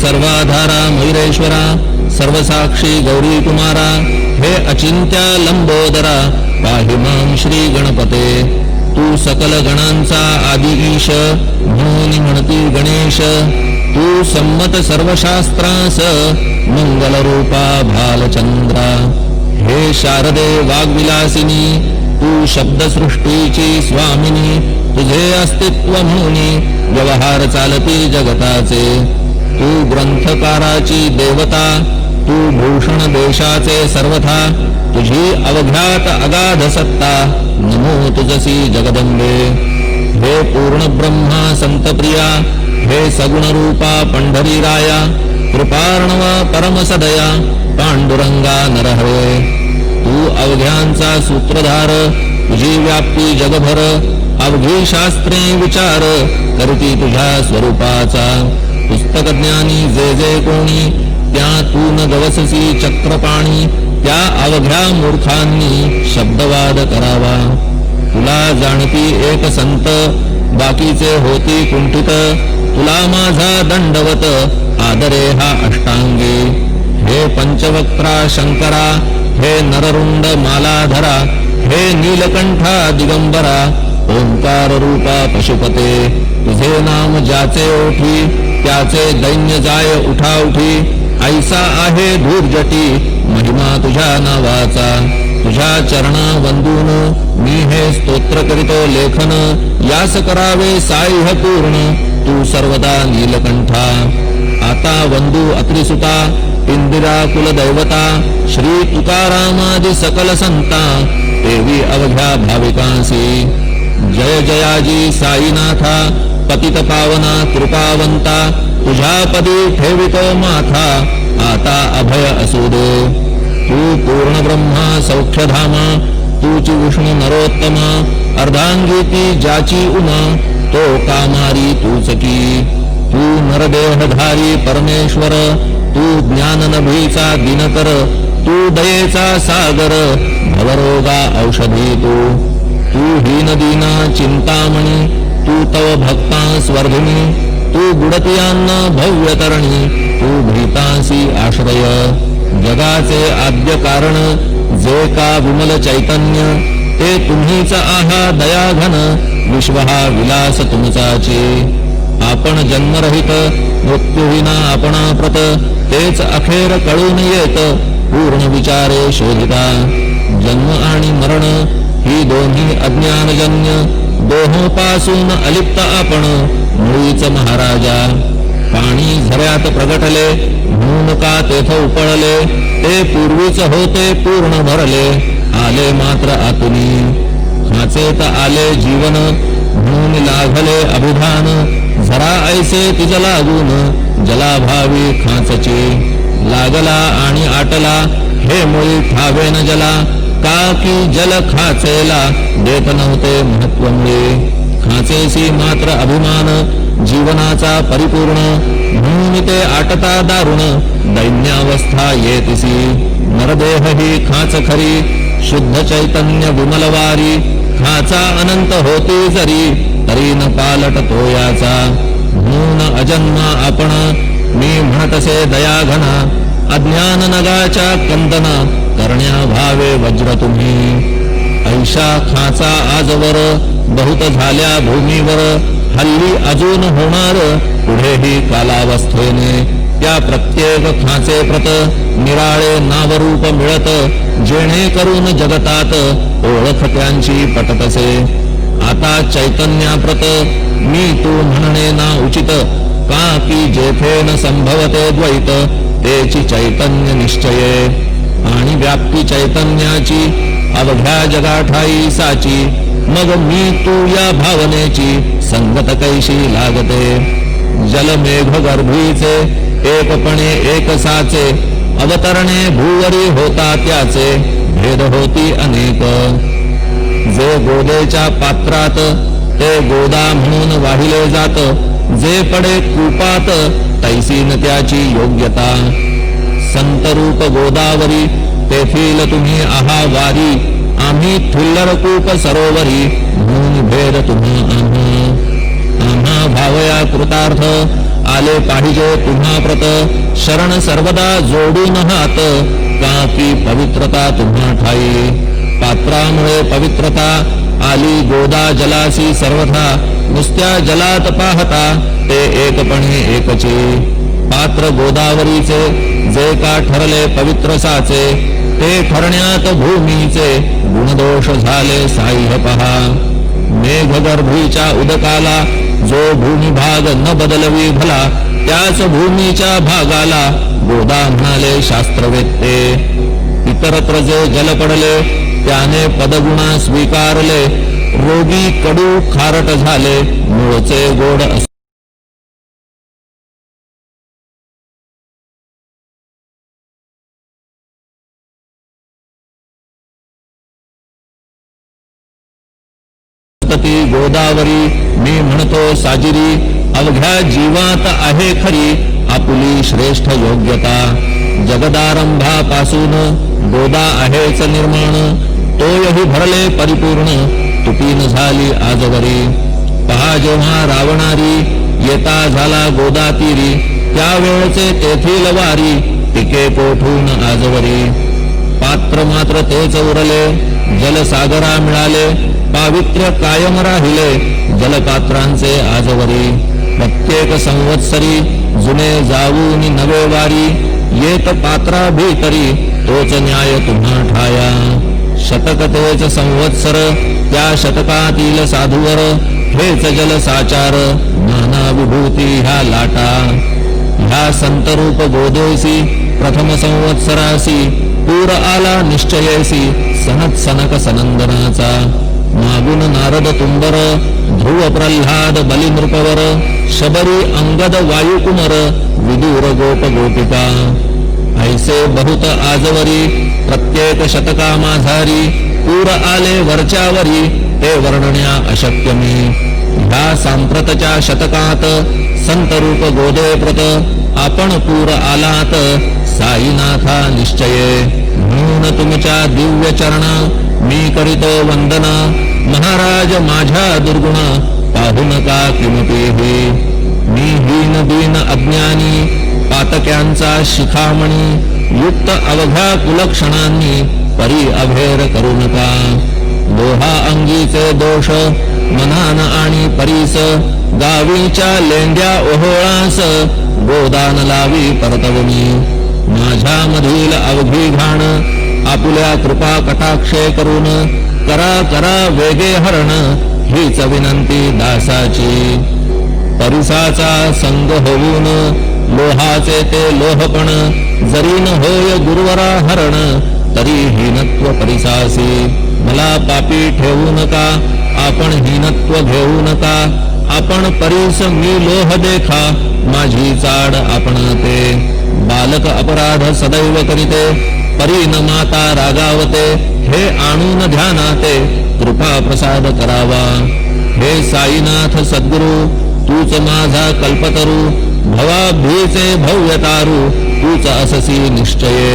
सर्वाधारा मयुरेश्वरा सर्वसाक्षी गौरी कुमारा हे अचिंत्या लंबोदरा पाहि मां श्री गणपते तू सकल गणांचा आदि ईश म्हणून म्हणती गणेश तू संमत सर्वशास्त्रास मंगल रूपा भालचंद्रा हे शारदे वाग्विलासिनी तू शब्दसृष्टीची स्वामिनी तुझे अस्तित्व म्हणून व्यवहार चालती जगताचे तू ग्रंथकाराची देवता तू भूषण देशाचे सर्वथा तुझी अवघ्यात अगाध सत्ता नमो तुझसी जगदंबे हे पूर्ण ब्रह्मा संतप्रिया हे सगुण रूपा पंढरी राया कृपार्णवा परमसदया पांडुरंगा नरहरे तू अवघ्यांचा सूत्रधार तुझी व्याप्ती जगभर अवघी शास्त्रे विचार करती तुझ्या स्वरूपाचा पुस्तकज्ञानी जे जे कोणी त्या तू न गवससी चक्रपाणी त्या अवघ्या मूर्खांनी शब्दवाद करावा तुला जाणती एक संत बाकीचे होती कुंठित तुला माझा दंडवत आदरे हा अष्टांगी हे पंचवक्त्रा शंकरा हे नररुंड मालाधरा हे नीलकंठा दिगंबरा ओंकार रूपा पशुपते तुझे नाम ज्याचे ओठी त्याचे दैन्य जाय उठाउठी ऐसा आहे धूर्जटी महिमा तुझ्या नावाचा तुझ्या चरणा वंदून मी हे स्तोत्र करीतो लेखन यास करावे साह्य पूर्ण तू सर्वदा नीलकंठा आता वंदू अत्रिसुता इंदिरा कुलदैवता श्री तुकारामादि सकल संता देवी अवघ्या भाविकांसी जय जयाजी साईनाथा पतित पावना कृपावंता तुझ्या पदी ठेवितो माथा आता अभय असू दे तू पूर्ण ब्रह्मा सौख्यधामा तूची विष्णू नरोत्तमा अर्धांगी ती ज्याची उमा तो कामारी तूच की तू नरदेहधारी परमेश्वर तू ज्ञाननभीचा दिनकर तू दयेचा सागर भवरोगा औषधी तू हीनदीना चिंतामणी तू तव भक्ता स्वर्धिनी तू गुडतियांना भव्यतरणी तू भीतासी आश्रय जगाचे आद्य कारण जे का विमल चैतन्य ते तुम्हीच आहा दयाघन विश्व हा विलास तुमचाचे आपण जन्मरहित मृत्यूहीना आपणा प्रत तेच अखेर कळून येत पूर्ण विचारे शोधिता जन्म आणि मरण ही दोन्ही अज्ञानजन्य दोहोपासून अलिप्त आपण मुळीच महाराजा पाणी झऱ्यात प्रगटले म्हणून का तेथ उपळले ते पूर्वीच होते पूर्ण भरले आले मात्र आतुनी खाचेत आले जीवन म्हणून लागले अभिधान झरा ऐसे तिज लागून जलाभावी खाचची लागला आणि आटला हे मुळी ठावे न जला का की जल खाचेला देत नव्हते महत्वमुळे खाचेसी मात्र अभिमान जीवनाचा परिपूर्ण म्हणून ते आटता दारुण दैन्यावस्था येतिसी नरदेह ही खाच खरी शुद्ध चैतन्य विमलवारी खाचा अनंत होती जरी तरी न पालट तो याचा म्हणून अजन्मा आपण मी म्हणतसे दयाघना अज्ञान नगाच्या कंदना करण्या भावे वज्र तुम्ही ऐशा खाचा आजवर बहुत झाल्या भूमीवर हल्ली अजून होणार पुढेही कालावस्थेने त्या प्रत्येक खाचे प्रत निराळे नावरूप मिळत जेणेकरून जगतात ओळख त्यांची पटतसे आता चैतन्याप्रत मी तू म्हणणे ना उचित का की जेथे न संभवते द्वैत तेची चैतन्य निश्चये आणि व्याप्ती चैतन्याची अवघ्या जगाठाई साची मग मी तू या भावनेची संगत कैशी लागते जलमेघ गर्भीचे एकपणे एक साचे अवतरणे भूवरी होता त्याचे भेद होती अनेक जे गोदेच्या पात्रात ते गोदा म्हणून वाहिले जात जे पडे कूपात तैसीन त्याची योग्यता संतरूप गोदावरी तेथील तुम्ही आहा वारी आम्ही थुल्लर कूप सरोवरी म्हणून भेद तुम्ही आम्हा भावया कृतार्थ आले पाहिजे तुम्हा प्रत शरण सर्वदा जोडून हात का की पवित्रता तुम्हा ठाई पात्रामुळे पवित्रता आली गोदा जलासी सर्वथा नुसत्या जलात पाहता ते एकपणे एकचे पात्र गोदावरीचे जे का ठरले पवित्र साचे ते ठरण्यात भूमीचे गुणदोष झाले साह्य पहा मेघगर्भीच्या उदकाला जो भूमिभाग न बदलवी भला त्याच भूमीच्या भागाला गोदा म्हणाले शास्त्रवेत्ते इतरत्र जे जल पडले त्याने पदगुणा स्वीकारले रोगी कडू खारट झाले मूळचे गोड गोदावरी मी म्हणतो साजिरी अवघ्या जीवात आहे खरी आपुली श्रेष्ठ योग्यता जगदारंभापासून गोदा आहेच निर्माण तोयही भरले परिपूर्ण तुपीन झाली आजवरी पहा जेव्हा रावणारी येता झाला गोदा तीरी त्यावेळचे तेथील वारी टिके कोठून आजवरी पात्र मात्र तेच उरले जलसागरा मिळाले पावित्र्य कायम राहिले जलपात्रांचे आजवरी प्रत्येक संवत्सरी जुने जाऊन नवे वारी येत पात्रा भीतरी तोच न्याय तुम्हा ठाया शतक तेच संवत्सर त्या शतकातील साधूवर हेच जल साचार नाना विभूती ह्या लाटा ह्या संतरूप गोदेसी प्रथम संवत्सरासी पूर आला निश्चयेसी सनत सनक सनंदनाचा मागून नारद तुंबर ध्रुव प्रल्हाद बलिनृपवर शबरी अंगद वायुकुमर विदूर गोप गोपिका ऐसे बहुत आजवरी प्रत्येक शतका माझारी पूर आले वरच्यावरी ते वर्णण्या अशक्य मी ह्या सांप्रतच्या शतकात संतरूप गोदे प्रत आपण पूर आलात साईनाथा निश्चये म्हणून तुमच्या दिव्य चरणा मी करीतो वंदना महाराज माझ्या दुर्गुण पाहू नका किमतीही मी हीन दीन अज्ञानी पातक्यांचा शिखामणी युक्त अवघ्या कुलक्षणांनी परी अभेर करू नका लोहा अंगीचे दोष मनान आणि परीस गावीच्या लेंड्या ओहोळास गोदान लावी परतवणी माझ्या मधील अवघी घाण आपुल्या कृपा कटाक्षे करून करा करा वेगे हरण हीच विनंती दासाची परिसाचा संग होऊन लोहाचे ते लोहपण जरी न होय गुरुवरा हरण तरी हीनत्व परिसासी मला पापी ठेवू नका आपण हीनत्व घेऊ नका आपण परीस मी लोह देखा माझी चाड आपण ते बालक अपराध सदैव करीते परी न माता रागावते हे आणून ध्यानाते कृपा प्रसाद करावा हे साईनाथ सद्गुरु तूच माझा कल्पतरू भवाभीचे भव्यतारू तूच अससी निश्चये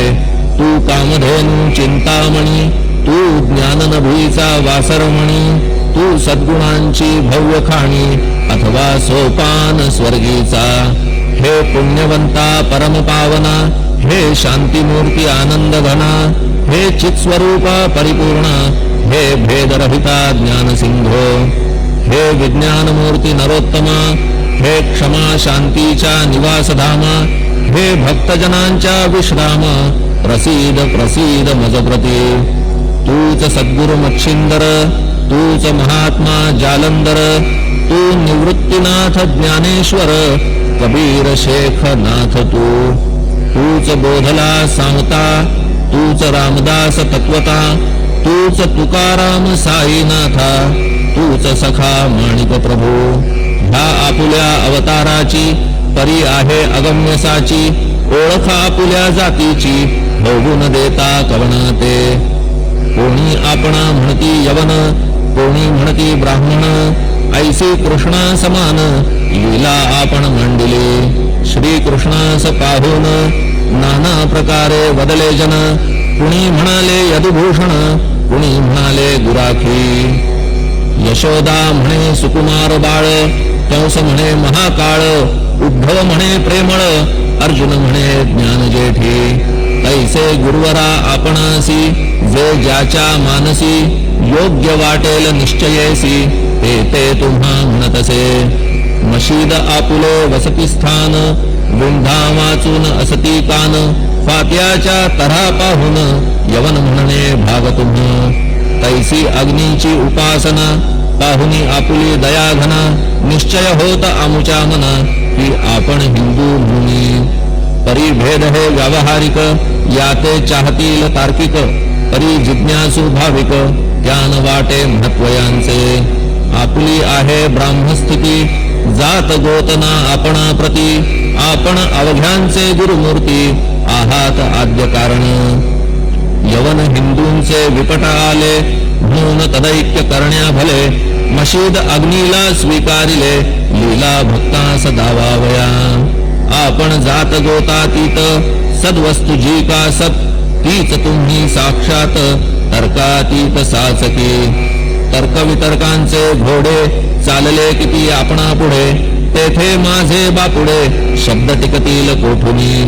तू कामधेनु चिंतामणी तू ज्ञाननभीचा वासरमणी तू सद्गुणांची भव्य खाणी अथवा सोपान स्वर्गीचा हे पुण्यवंता परमपावना हे शांतीमूर्ती आनंद घना हे चित्स्वरूपा परिपूर्ण हे भेदरहिता ज्ञानसिंधो हे विज्ञानमूर्ती नरोत्तमा हे क्षमा शांतीच्या निवासधामा हे भक्तजनांच्या विश्राम प्रसीद प्रसीद मजप्रती तूच सद्गुरु मच्छिंदर तूच महात्मा जालंदर तू निवृत्तीनाथ ज्ञानेश्वर कबीर शेख नाथ तूच बोधला सांगता तूच रामदास तत्वता तूच तुकाराम साईनाथा तूच सखा माणिक प्रभू ह्या आपुल्या अवताराची परी आहे अगम्यसाची ओळख आपुल्या जातीची होऊ न देता कवनाते कोणी आपणा म्हणती यवन कोणी म्हणती ब्राह्मण ऐसी कृष्णा समान लीला आपण मांडली श्री कृष्णास पाहून नाना प्रकारे बदले जन कुणी म्हणाले यदुभूषण कुणी म्हणाले गुराखी यशोदा म्हणे सुकुमार बाळ कंस म्हणे महाकाळ उद्धव म्हणे प्रेमळ, अर्जुन म्हणे ज्ञान जेठी. तैसे गुरुवरा आपणासी, जे ज्याच्या मानसी, योग्य वाटेल निश्चयेसी, ते तुम्हा म्हणतसे. मशीद आपुले वसती स्थान, विंधा वाचून असती कान, फात्याच्या तऱ्हा पाहून यवन म्हणणे भाग तुम्ह. तैसी अग्नीची उपासना, पाहुनी आपुली दयाघना, निश्चय होत आमुच्या मना, की आपण हिंदू म्हणून. परिभेद हे व्यावहारिक, याते चाहतील तार्किक, परी जिज्ञासू भाविक, ज्ञान वाटे महत्वयांचे. आपुली आहे ब्राह्मस्थिती, जात गोतना आपणा प्रती, आपण अवघ्यांचे गुरुमूर्ती, आहात आद्य कारण. यवन हिंदूंचे विपट आले, म्हणून तदैक्य करण्या भले, मशीद अग्नीला स्वीकारिले, लीला भक्तास दावावया. आपण जात गोतातीत, सद्वस्तू जी का सत, तीच तुम्ही साक्षात, तर्कातीत साचकी. तर्कवितर्कांचे घोडे, चालले किती आपणा पुढे, तेथे माझे बापुडे, शब्द टिकतील कोठुनी.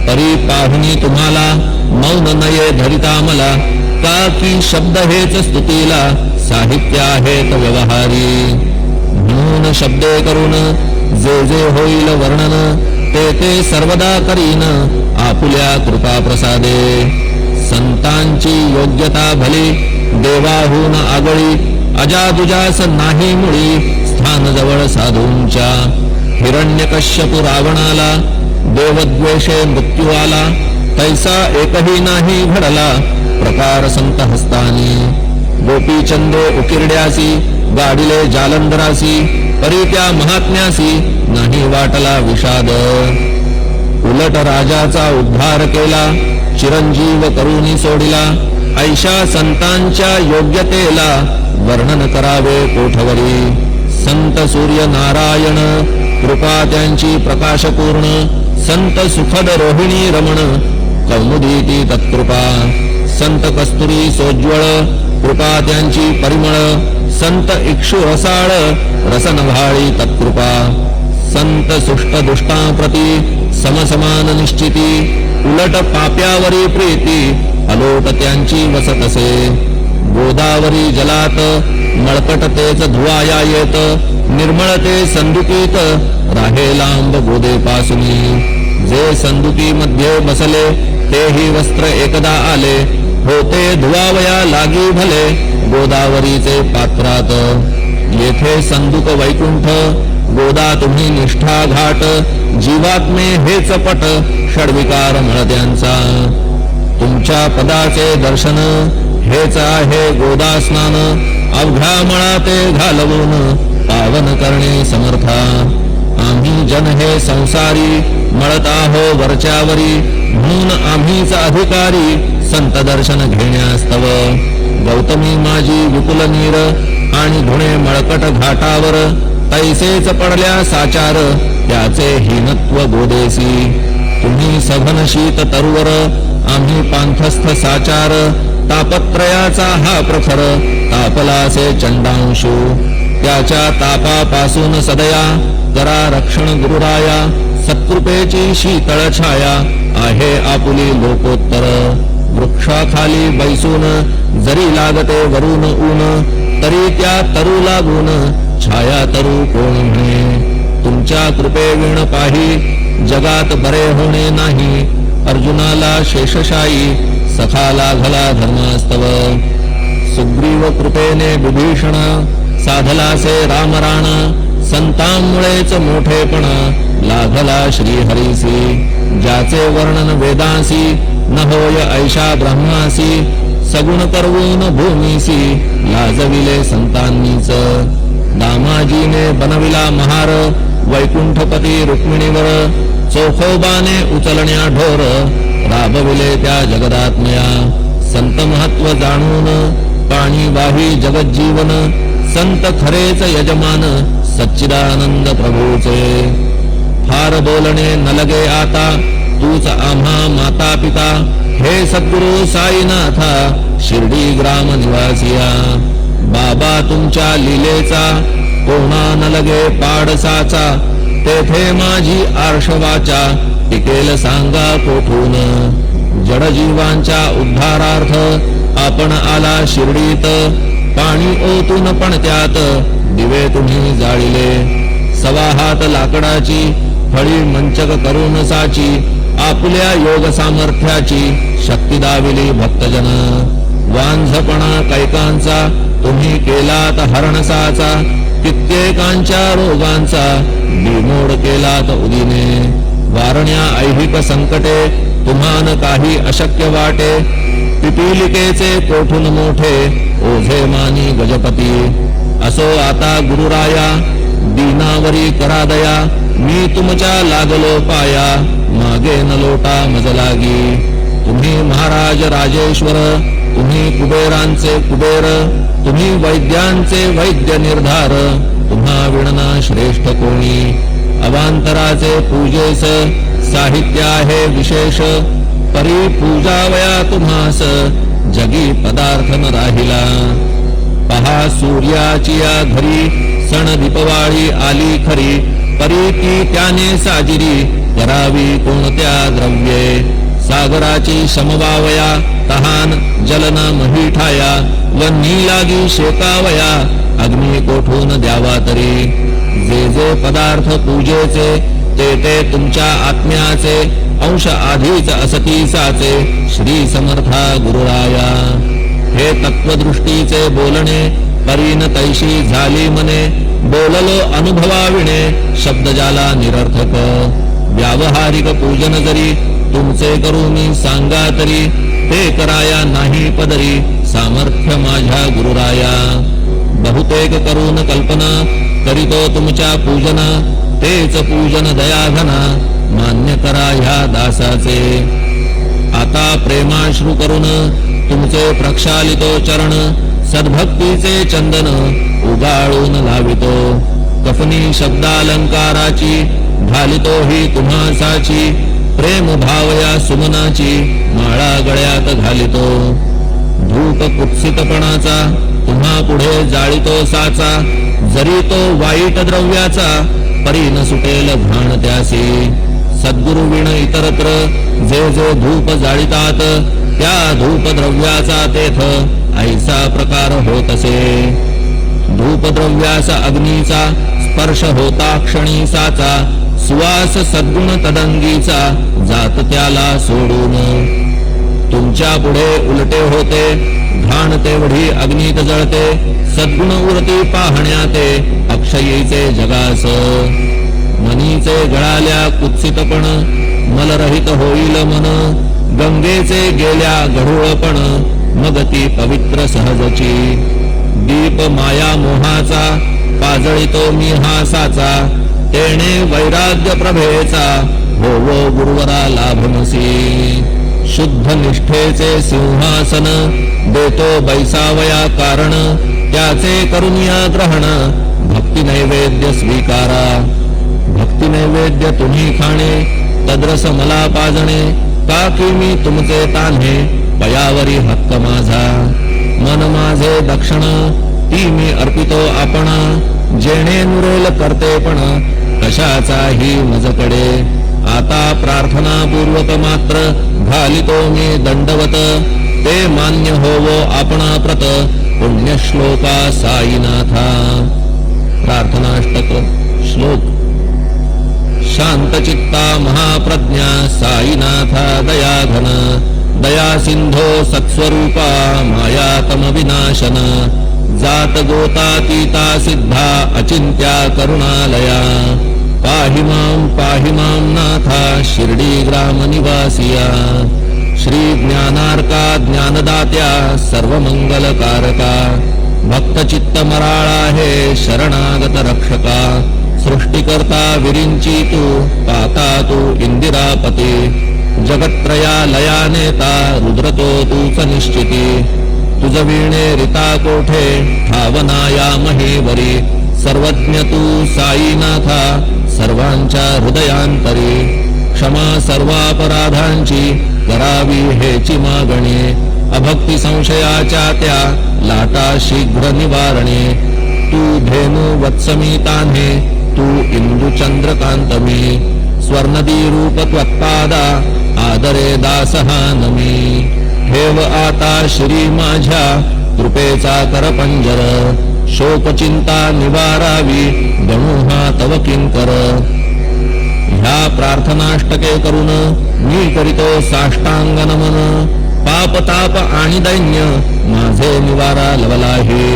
परी पाहुनी तुम्हाला, मौन नये धरिता मला, का की शब्द हेच स्तुतीला, साहित्य आहेत व्यवहारी. म्हणून शब्दे करून, जे जे होईल वर्णन, ते सर्वदा करीन, आपुल्या कृपा प्रसादे. संतांची योग्यता भली, देवाहून आगळी, अजादुजास नाही मुळी, स्थान जवळ साधूंच्या. हिरण्यकश्यपु रावणाला, देवद्वेषे मृत्यू आला, तैसा एकही नाही घडला, प्रकार संत हस्तानी. गोपीचंदे उकिरड्यासी, गाडिले जालंधरासी, परी त्या महात्म्यासी, नाही वाटला विषाद. उलट राजाचा उद्धार केला, चिरंजीव करुणी सोडिला, ऐशा संतांच्या योग्यतेला, वर्णन करावे कोठवरी. संत सूर्य नारायण, कृपा त्यांची प्रकाशपूर्ण, संत सुखद रोहिणी रमण, कौमुदीती तत्कृपा. संत कस्तुरी सोज्वळ, कृपा त्यांची परिमळ, संत इक्षु रसाळ, रसनभाळी तत्कृपा. संत सुष्ट दुष्टांप्रती, समसमान निश्चिती, उलट पाप्यावरी प्रीती, अलोट त्यांची वसतसे. गोदावरी जलात, मळकट तेच धुवाया येत, निर्मळते संदुकीत, राहे लांब गोदेपासुनी. जे संदुकी मध्ये बसले, तेही वस्त्र एकदा आले, होते धुवावया लागी भले, गोदावरीचे पात्रात. येथे संदुक वैकुंठ, गोदा तुम्ही निष्ठा घाट, जीवात्मे हेच पट, षडविकार मळत्यांचा. तुमच्या पदाचे दर्शन, हेच आहे गोदा स्नान, अवघ्या मळा ते घालवून, पावन करणे समर्था. आम्ही जन हे संसारी, मळत आहो वरच्यावरी, म्हणून आम्हीच अधिकारी, संत दर्शन घेण्यास्तव. गौतमी माझी विपुल नीर, आणि धुणे मळकट घाटावर, तैसेच पडल्या साचार, त्याचे हीनत्व गोदेसी. तुम्ही सघन शीत तरुवर, आम्ही पांथस्थ साचार, तापत्रयाचा हा प्रखर, तापलासे चंडांशू. त्याच्या तापापासून सदया, करा रक्षण गुरुराया, सत्कृपेची शीतळ छाया, आहे आपुली लोकोत्तर. वृक्षाखाली बैसून, जरी लागते वरून ऊन, तरी त्या तरू लागून, छाया तरू कोण म्हणे. तुमच्या कृपेविण पाही, जगात बरे होणे नाही, अर्जुनाला शेषशायी, सखा लागला धर्मास्तव. सुग्रीव कृपेने विभीषण, साधलासे रामराण, संतांमुळेच मोठेपणा, लाभला श्रीहरीसी. ज्याचे वर्णन वेदांसी, न होय ऐशा ब्रह्मासी, सगुण करवून भूमीसी, लाजविले संतांनीच. दामाजीने बनविला महार, वैकुंठपती रुक्मिणीवर, चोखोबाने उचलण्या ढोर, राबविले त्या जगदात्मया. संत महत्व जाणून, पाणी वाही जगज्जीवन, संत खरेच यजमान, सच्चिदानंद प्रभूचे. फार बोलणे न लगे आता, तूच आम्हा माता पिता, हे सद्गुरु साईनाथा, शिर्डी ग्राम निवासिया. बाबा तुमच्या लीलेचा, कोणा न लगे पाडसाचा, तेथे माझी आर्षवाचा टिकेल सांगा कोठून. जडजीवांच्या उद्धारार्थ आपण आला शिर्डीत. पाणी ओतून पण त्यात दिवे तुम्ही जाळिले. 6 हात लाकडाची फळी मंचक करून साची. आपल्या योग सामर्थ्याची शक्ती दाविली भक्तजन. वांझपणा कैकांचा तुम्ही केलात हरणसाचा. कित्येकांच्या रोगांचा बिमोड केलात उदिने. वारण्या ऐहिक संकटे तुम्हान काही अशक्य वाटे. पिपीलिकेचे कोठून मोठे ओझे मानी गजपती. असो आता गुरुराया दीनावरी करा दया. मी तुमच्या लागलो पाया मागे न लोटा मज लागी. तुम्ही महाराज राजेश्वर तुम्ही कुबेरांचे कुबेर. तुम्ही वैद्यांचे वैद्य निर्धार. तुम्हा विणना श्रेष्ठ कोणी. अवांतराचे पूजेस साहित्य आहे विशेष. परी पूजावया तुम्हास जगी पदार्थ न राहिला. पहा सूर्याची या घरी सण दीपवाळी आली खरी. परी ती त्याने साजिरी करावी कोणत्या द्रव्ये. सागराची समवावया तहान जलना मही ठाया. व नीलागी शेकावया अग्नी कोठून द्यावा तरी. जे जे पदार्थ पूजेचे ते ते तुमच्या आत्म्याचे. अंश आधीच असतीसाचे श्री समर्था गुरुराया. हे तत्वदृष्टीचे बोलणे परीन तैशी झाली मने. बोललो अनुभवाविणे शब्द जाला निरर्थक. व्यावहारिक पूजन जरी तुमचे करू मी सांगा तरी. ते कराया नाही पदरी सामर्थ्य माझ्या गुरुराया. बहुतेक करून कल्पना करीतो तुमच्या पूजना. तेच पूजन दयाघना मान्य करा ह्या दासाचे. आता प्रेमाश्रू करून तुमचे प्रक्षालितो चरण. सद्भक्तीचे चंदन उगाळून लावितो. कफनी शब्दालंकाराची घालितो ही तुम्हासाची. प्रेम भावया सुमनाची माळा गळ्यात घालितो. धूप कुत्सितपणाचा तुम्हा पुढे जाळितो साचा. जरी तो वाईट द्रव्याचा परी न सुटेल घाण त्यासी. सद्गुरु विण इतरत्र जे जे धूप जाळितात. त्या धूप द्रव्याचा तेथ ऐसा प्रकार होत असे. धूप द्रव्याचा अग्नीचा स्पर्श होता क्षणी साचा. सुवास सद्गुण तदंगीचा जात त्याला सोडून. तुमच्या पुढे उलटे होते घाण तेवढी अग्नीत जळते. सद्गुण उरती पाहण्या ते अक्षयीचे जगास. मनीचे गळाल्या कुत्सितपण मलरहित होईल मन. गंगेचे गेल्या गढूळपण मग ती पवित्र सहजची. दीप माया मोहाचा पाजळितो मी हा साचा. तेणे वैराग्य प्रभेचा हो गुरुवरा लाभमसी. शुद्ध निष्ठेचे सिंहासन देतो बैसावया कारण. त्याचे करुनिया ग्रहण भक्ती नैवेद्य स्वीकारा. भक्ती नैवेद्य तुम्ही खाणे तद्रस मला पाजणे. का की मी तुमचे तान्हे पयावरी हक्क माझा. मन माझे दक्षिण ती मी अर्पितो आपण. जेणे नुरेल करतेपण कशाचाही मजकडे. आता प्रार्थना पूर्वक मात्र घालितो मी दंडवत. ते मान्य होवो आपणा प्रत पुण्यश्लोका साईनाथा. प्रार्थनाष्टक श्लोक. शांतचित्ता महाप्रज्ञा साईनाथा दयाघन. दया सिंधो सत्स्वरूपा मायातम विनाशन. जात गोतातीता सिद्धा अचिंत्या करुणालया. पाहि मां नाथा शिर्डी ग्राम निवासिया. श्री ज्ञानार्का ज्ञानदात्या सर्वमंगलकारका. भक्तचित्त मराळा हे शरणागत रक्षका. सृष्टिकर्ता विरिंची तू पाता तू इंदिरापती. जगत्त्रया लया नेता रुद्रतो तूच निश्चिती. तुझ वीणे रिता कोठे ठावनाया महेवरी. सर्वज्ञ तू साईनाथा सर्वांच्या हृदयांतरी. क्षमा सर्वापराधांची करावी हेची मागणी. अभक्ती संशयाच्या त्या लाटा शीघ्र निवारणे. तू धेनु वत्समी तान्हे तू इंदुचंद्रकांतमी स्वर्णदी रूप त्वत्पादा आदरे दासहा नमी ठेव आता श्री माझ्या कृपेचा करपंजर शोकचिंता निवारावी गणुहा तव किंकर ह्या प्रार्थनाष्टके करून मी करीतो साष्टांग नमन पाप ताप आणि दैन्य माझे निवारा लवलाहे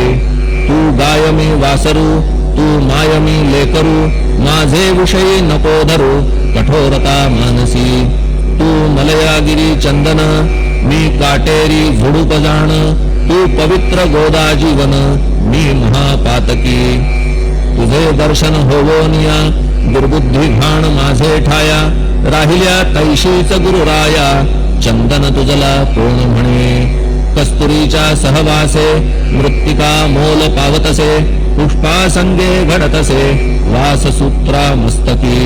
तू गाय मी वासरू तू माय मी लेकरू माझे विषयी नको धरू कठोरता मानसी तू मलयागिरी चंदन मी काटेरी झुडूप जाण तू पवित्र गोदा जीवन मी महापातकी तुझे दर्शन होवोनिया दुर्बुद्धी घाण माझे ठाया राहिल्या तैशीच गुरुराया चंदन तुझला कोण म्हणे कस्तुरीच्या सहवासे मृत्तिका मोल पावतसे पुष्पासंगे घडतसे वाससूत्रा मस्तकी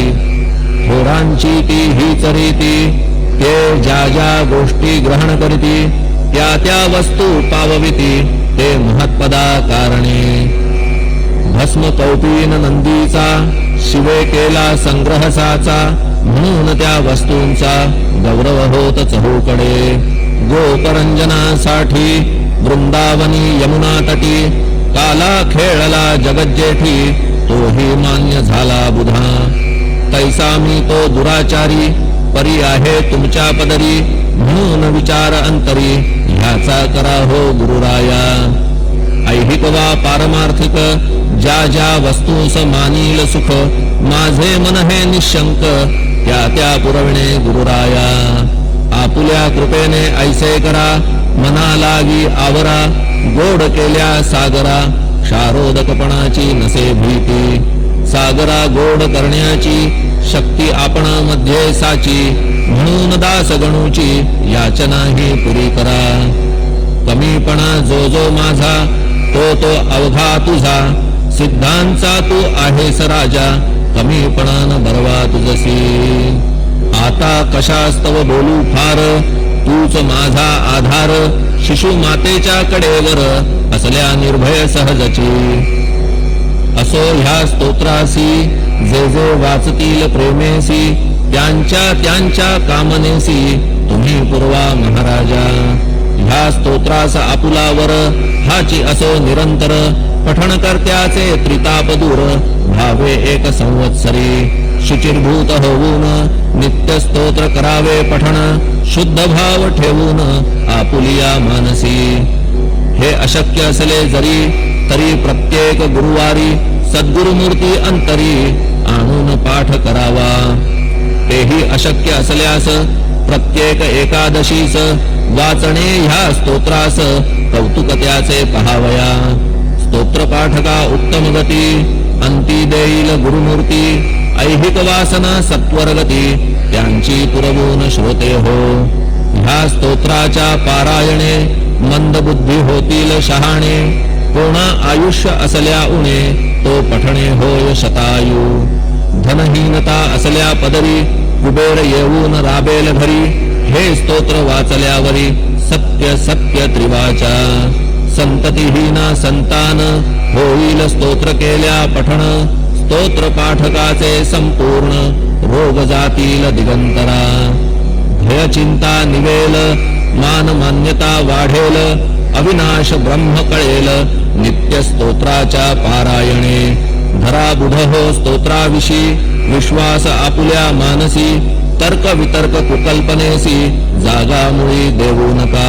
थोरांची ती हीच रीती ते ज्या ज्या गोष्टी ग्रहण करीती त्या त्या वस्तू पावविती ते महत्पदा कारणे भस्म कौपीन नंदीचा शिवे केला संग्रह साचा म्हणून त्या वस्तूंचा गौरव होत चहूकडे गोपरंजनासाठी वृंदावनी यमुना तटी काला खेळला जगज्जेठी तोही मान्य झाला बुधा तैसा मी तो दुराचारी परी आहे तुमच्या पदरी म्हणून विचार अंतरी ह्याचा करा हो गुरुराया ऐहिक वा पारमार्थिक ज्या ज्या वस्तूस मानील सुख माझे मन हे निशंक त्या त्या पुरविणे गुरुराया आपुल्या कृपेने ऐसे करा मना लागी आवरा गोड केल्या सागरा क्षारोदकपणाची नसे भीती सागरा गोड करण्याची शक्ती आपणा मध्ये साची म्हणून दास गणूची याचना ही पुरी करा कमीपणा जो जो माझा तो तो अवघा तुझा सिद्धांचा तू आहेस राजा कमीपणान बरवा तुझसी आता कशास्तव बोलू फार तूच माझा आधार शिशु मातेच्या कडेवर असल्या निर्भय सहजची असो ह्या स्तोत्रासी जे जे वाचतील प्रेमेसी त्यांच्या त्यांच्या कामनेसी तुम्ही पूर्वा महाराजा ह्या स्तोत्रास आपुलावर हाची असो निरंतर पठण करत्याचे त्रिताप दूर भावे एक संवत्सरी शुचिर्भूत होऊन नित्य स्तोत्र करावे पठण शुद्ध भाव ठेवून आपुलिया मानसी हे अशक्य असले जरी तरी प्रत्येक गुरुवारी सद्गुरुमूर्ती अंतरी आणून पाठ करावा तेही अशक्य असल्यास प्रत्येक एकादशीस वाचणे ह्या स्तोत्रास कौतुक त्याचे पहावया स्तोत्र पाठका उत्तम गती अंती देईल गुरुमूर्ती ऐहिक वासना सत्वरगती त्यांची पुरवून श्रोते हो ह्या स्तोत्राच्या पारायणे मंद बुद्धी होतील शहाणे कोणा आयुष्य असल्या उणे तो पठणे होय शतायू धनहीनता असल्या पदरी कुबेर येऊन राबेल घरी हे स्तोत्र वाचल्यावरी सत्य सत्य त्रिवाचा संततीहीना संतान होईल स्तोत्र केल्या पठण स्तोत्र पाठकाचे संपूर्ण रोग जातील दिगंतरा भय चिंता निवेल मान मान्यता वाढेल अविनाश ब्रह्म कळेल नित्य स्तोत्राच्या पारायणे धरा बुध हो स्तोत्राविषयी विश्वास आपुल्या मानसी तर्क वितर्क कुकल्पनेसी जागा मुळी देऊ नका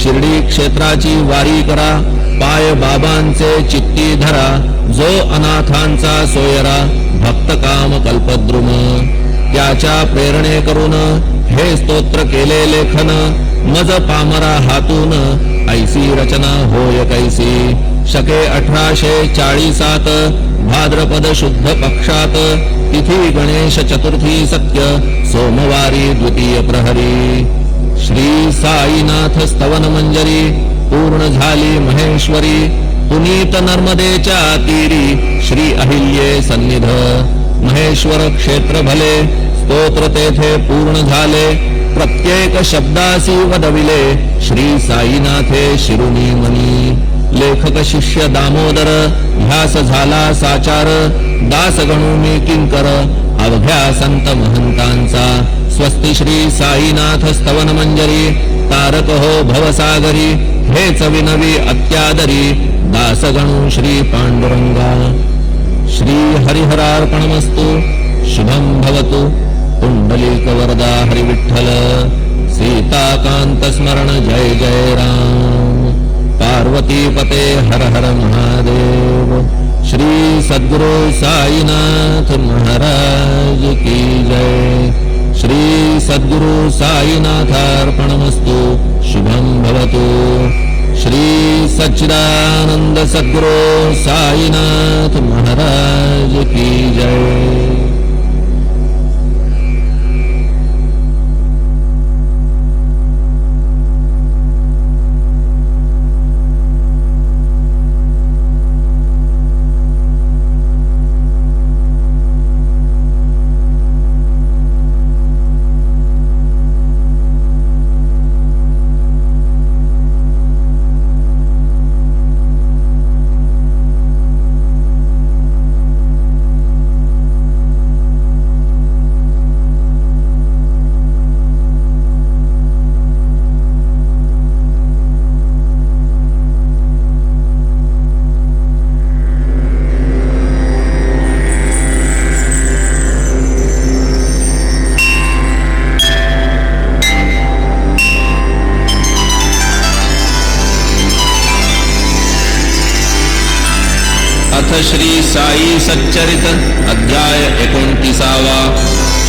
शिर्डी क्षेत्राची वारी करा पाय बाबांचे चित्ती धरा जो अनाथांचा सोयरा भक्त काम कल्पद्रुम त्याच्या प्रेरणे करून हे स्तोत्र केले लेखन मज पामरा हातून ऐसी रचना होय कैसी शके 1840 भाद्रपद शुद्ध पक्षात तिथी गणेश चतुर्थी सत्य सोमवारी द्वितीय प्रहरी श्री साईनाथ स्तवन मंजरी पूर्ण झाली महेश्वरी पुनीत नर्मदेच्या तीरी श्री अहिल्ये सन्निध महेश्वर क्षेत्र भले स्तोत्र तेथे पूर्ण झाले प्रत्येक शब्दासी वदविले श्री साईनाथे शिरुनी मनी लेखक शिष्य दामोदर ध्यास झाला साचार दास गणू मी किंकर अवघ्या संत महंतांचा स्वस्ति श्री साईनाथ स्तवन मंजरी तारक हो भवसागरी हेच विनवी अत्यादरी दास गणू श्री पांडुरंगा श्री हरिहरार्पणमस्तु शुभं भवतु पुंडलीक वरदा हरि विठ्ठल सीताकांत स्मरण जय जय राम पार्वती पते हर हर महादेव श्री सद्गुरु साईनाथ महाराज की जय श्री सद्गुरु साईनाथार्पणमस्तु शुभं भवतु श्री सच्चिदानंद सद्गुरु साईनाथ महाराज की जय। श्री साई सच्चरित अध्याय 29वा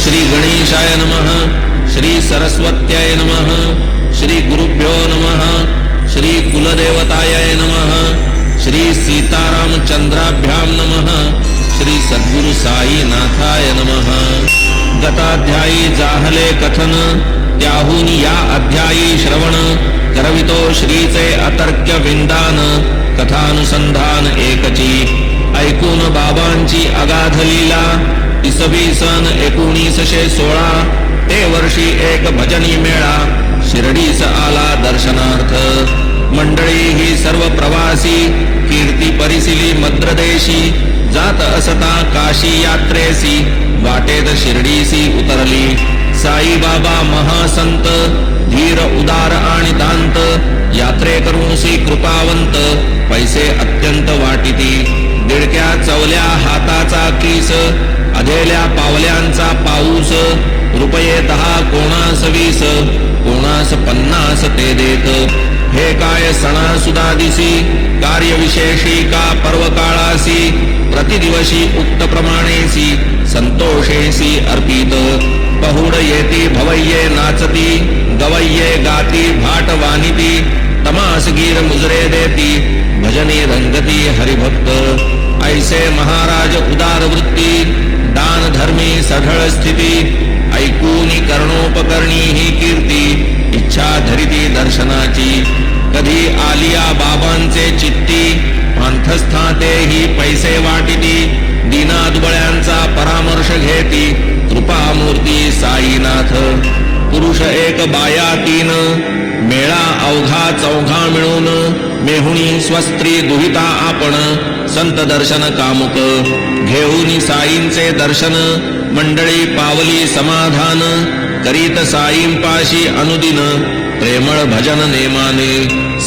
श्री गणेशाय नमः श्री सरस्वत्याय नमः श्री गुरुभ्यो नमः श्री कुलदेवताय नमः श्री सीतारामचंद्राभ्यां नमः श्री सद्गुरु साईनाथाय नमः। गताध्यायी जाहले कथन त्याहून या अध्यायी श्रवण करवितो श्रीचे अतर्क्य विंदान कथानुसंधान एकची ऐकून बाबांची अगाध लीला 1916 ते वर्षी एक भजनी मेळा शिर्डीस आला दर्शनार्थ। मंडळी ही सर्व प्रवासी कीर्ती परिसिली मद्रदेशी जात असता काशी यात्रेसी वाटेत शिर्डीसी उतरली। साईबाबा महासंत धीर उदार आणि दांत यात्रेकरूंसी कृपावंत पैसे अत्यंत वाटिती। दिडक्या चवल्या हाताचा कीस अधेल्या पावल्यांचा पाऊस रुपये 10 कोणास 20 कोणास 50 ते देत। हे काय सणासुदा दिसी कार्यविशेषी का पर्वकाळासी प्रतिदिवशी उक्त प्रमाणेसी संतोषेसी अर्पित। पहुड येती भवय्ये नाचती गवय्ये गाती भाट वानिती तमास गीर मुजरे देती भजनी रंगती हरिभक्त। ऐसे महाराज उदार वृत्ती दान धर्मी सढळ स्थिती ऐकूनी कर्णोपकरणी ही कीर्ती इच्छा धरिती दर्शनाची। कधी आलिया बाबांचे चित्ती पांथस्था ते ही पैसे वाटिती दीनादुबळ्यांचा परामर्श घेती कृपामूर्ती साईनाथ। पुरुष एक बाया 3 मेळा अवघा 4 मिळून मेहुणी स्वस्त्री दुहिता आपण संत दर्शन कामुक। घेऊनी साईंचे दर्शन मंडळी पावली समाधान करीत साईंपाशी अनुदिन प्रेमळ भजन नेमाने।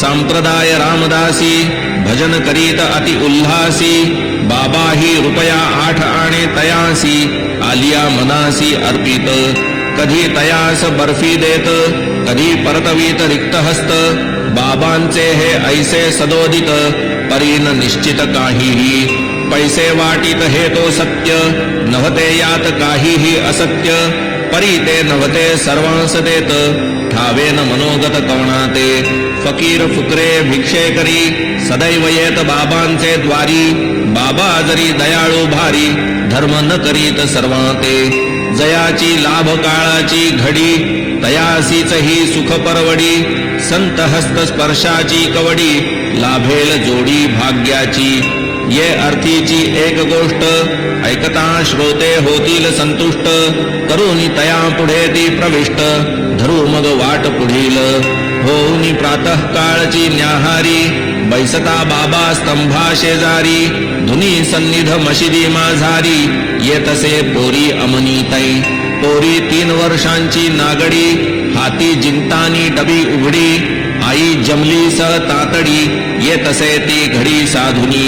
संप्रदाय रामदासी भजन करीत अति उल्हासी बाबाही रुपया 8 आणे तयासी आलिया मनासी अर्पित। कधी तयास बर्फी देत कधी परतवीत रिक्त हस्त बाबांचे हे ऐसे सदोदित परीन निश्चित काहीही। पैसे वाटीत हे तो सत्य नव्हते यात काहीही असत्य परी ते नव्हते सर्वांस देत ठावेन मनोगत कवणाते। फकीर फुकरे भिक्षे करी सदैव येत बाबांचे द्वारी बाबा जरी दयाळू भारी धर्म न करीत सर्वांते। जयाची लाभ काळाची घडी तयासीच ही सुख परवडी संत हस्त स्पर्शाची कवडी लाभेल जोडी भाग्याची। ये अर्थीची एक गोष्ट ऐकता श्रोते होतील संतुष्ट करूनी तया पुढे ती प्रविष्ट धरू मग वाट पुढील। होऊनी प्रातः काळची न्याहारी बैसता बाबा स्तंभा शेजारी धुनी सन्निध मशिदी माझारी येतसे पोरी अमनीतै पोरी 3 वर्षांची नागडी हाती जिंतानी डबी उघडी आई जमली स तातडी येतसे ती घडी साधुनी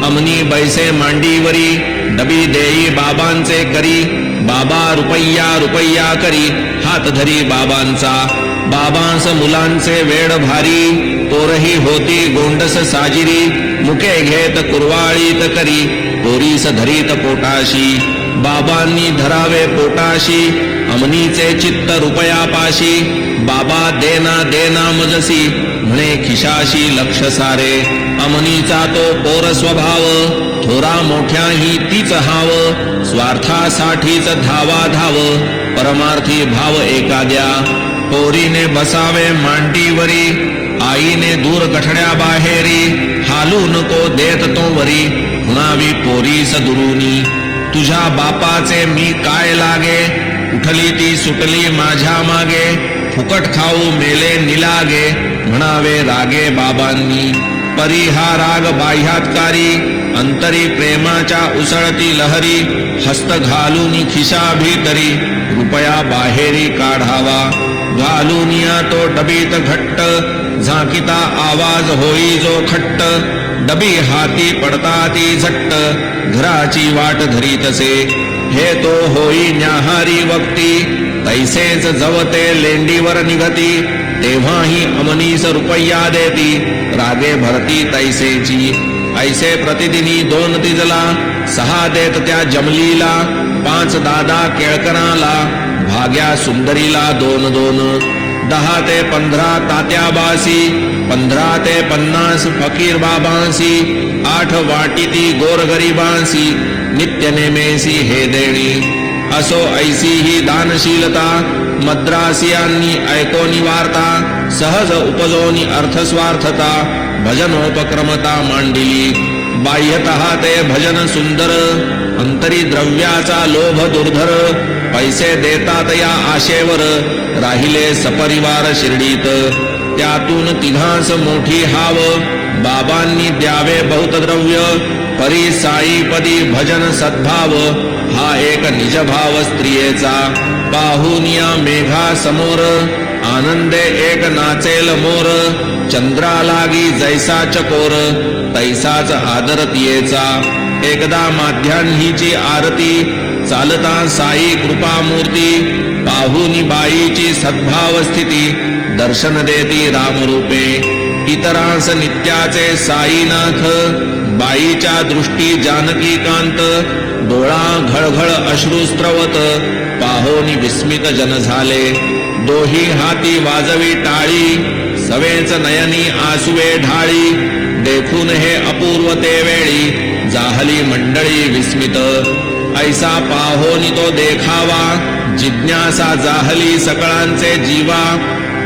अमनी बैसे मांडीवरी डबी देई बाबांचे करी बाबा रुपैया रुपैया करी हात धरी बाबांचा बाबांस मुलांचे वेड भारी पोरही होती गोंडस साजिरी मुके घेत कुरवाळीत करी पोरीस धरीत पोटाशी बाबांनी धरावे पोटाशी अमनीचे चित्त रुपयापाशी बाबा देना देना मजसी म्हणे खिशाशी लक्ष सारे अमनीचा तो पोर स्वभाव थोरा मोठ्याही तीच हाव स्वार्थासाठीच धावा धाव परमार्थी भाव एखाद्या पोरीने बसावे मांडीवरी आईने दूर गठड्या बाहेरी हालू नको देत तो वरी म्हणावी पोरीस दुरुनी तुझ्या बापाचे मी काय लागे उठली ती सुटली माझ्या मागे फुकट खाऊ मेले निलागे म्हणावे रागे बाबांनी परी हा राग बाह्यातकारी अंतरी प्रेमाच्या उसळती लहरी हस्त घालून खिशा भीतरी रुपया बाहेरी काढावा घालूनिया तो डबीत घट्ट झाकिता आवाज होई जो खट्ट डबी हाती पडता ती झट्ट घराची वाट धरीतसे हे तो होई न्याहारी वक्ती तैसेच जवते लेंडीवर निघती तेव्हाही अमनीस रुपया देती रागे भरती तैसेची ऐसे प्रतिदिनी 2 तिजला 6 देत त्या जमलीला 5 दादा केळकराला भाग्या सुंदरीला 2-2 10 ते 15 तात्या बासी 15 ते 50 फकीर बाबांसी 8 वाटीती गोरगरिबांसी नित्य नेमेसी हे देणी असो ऐसी ही दानशीलता मद्रासियांनी ऐकोनी वार्ता सहज उपजोनी अर्थस्वार्थता भजनोपक्रमता मांडिली बाह्यतः ते भजन सुंदर अंतरी द्रव्याचा लोभ दुर्धर पैसे देतात या आशेवर राहिले सपरिवार शिर्डीत त्यातून तिघांस मोठी हाव बाबांनी द्यावे बहुत द्रव्य परी साईपदी भजन सद्भाव हा एक निजभाव स्त्रियेचा पाहुनिया मेघा समोर आनंदे एक नाचेल मोर चंद्रा लागी जैसा चकोर तैसाच आदर तियेचा एकदा माध्यान्हीची आरती चालता साई कृपामूर्ती पाहुनी बाईची सद्भाव स्थिती दर्शन देती रामरूपे इतरांस नित्याचे साईनाथ बाईच्या दृष्टी जानकी कांत डोळा घळघळ अश्रुस्त्रवत पाहोनी विस्मित जन झाले दोही हाती वाजवी टाळी सवेच नयनी आसुवे ढाळी देखून हे अपूर्व ते वेळी जाहली मंडळी विस्मित ऐसा पाहोनी तो देखावा जिज्ञासा जाहली सकळांचे जीवा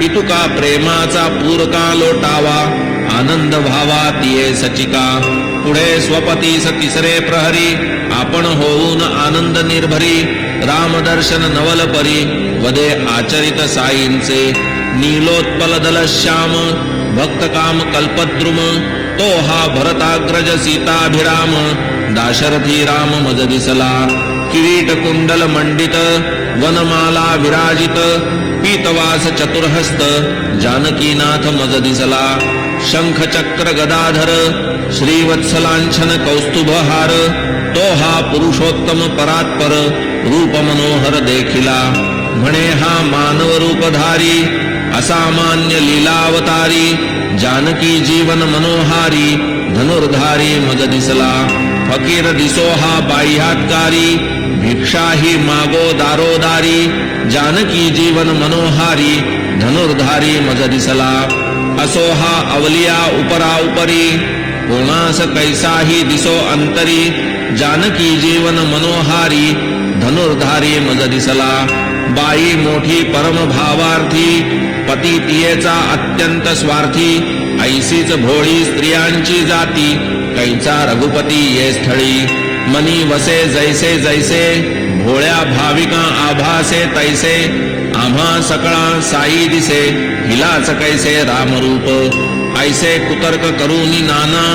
इतुका प्रेमाचा पूरका लोटावा आनंद भावा तिये सचिका पुढे स्वपतीस तिसरे प्रहरी आपण होऊन आनंद निर्भरी रामदर्शन नवल परी वदे आचरित साईंचे नीलोत्पल दल श्याम भक्त काम कल्पद्रुम तो हा भरताग्रज सीताभिराम दाशरथी राम मज दिसला किरीट कुंडल मंडित वनमाला विराजित पीतवास चतुर्हस्त जानकीनाथ मज दिसला शंख चक्र गदाधर श्रीवत्सलांछन कौस्तुभहार तो हा पुरुषोत्तम परात्पर रूप मनोहर देखिला म्हणे हा मानव रूपधारी असामान्य लीलावतारी जानकी जीवन मनोहारी धनुर्धारी मज दिसला फकीर दिसो हा बाह्यात्कारी भिक्षा ही मागो दारोदारी जानकी जीवन मनोहारी धनुर्धारी मज दिसला असो हा अवलिया उपरा उपरी कोणास कैसाही दिसो अंतरी जानकी जीवन मनोहारी धनुर्धारी मज दिसला बाई मोठी परम भावार्थी पती तियेचा अत्यंत स्वार्थी ऐसीच भोळी स्त्रियांची जाती कैचा रघुपती ये स्थळी मनी वसे जैसे जैसे भोळ्या भाविका आभासे तैसे आम्हा सकळा साई दिसे हिलाच कैसे रामरूप ऐसे कुतर्क करूनी नाना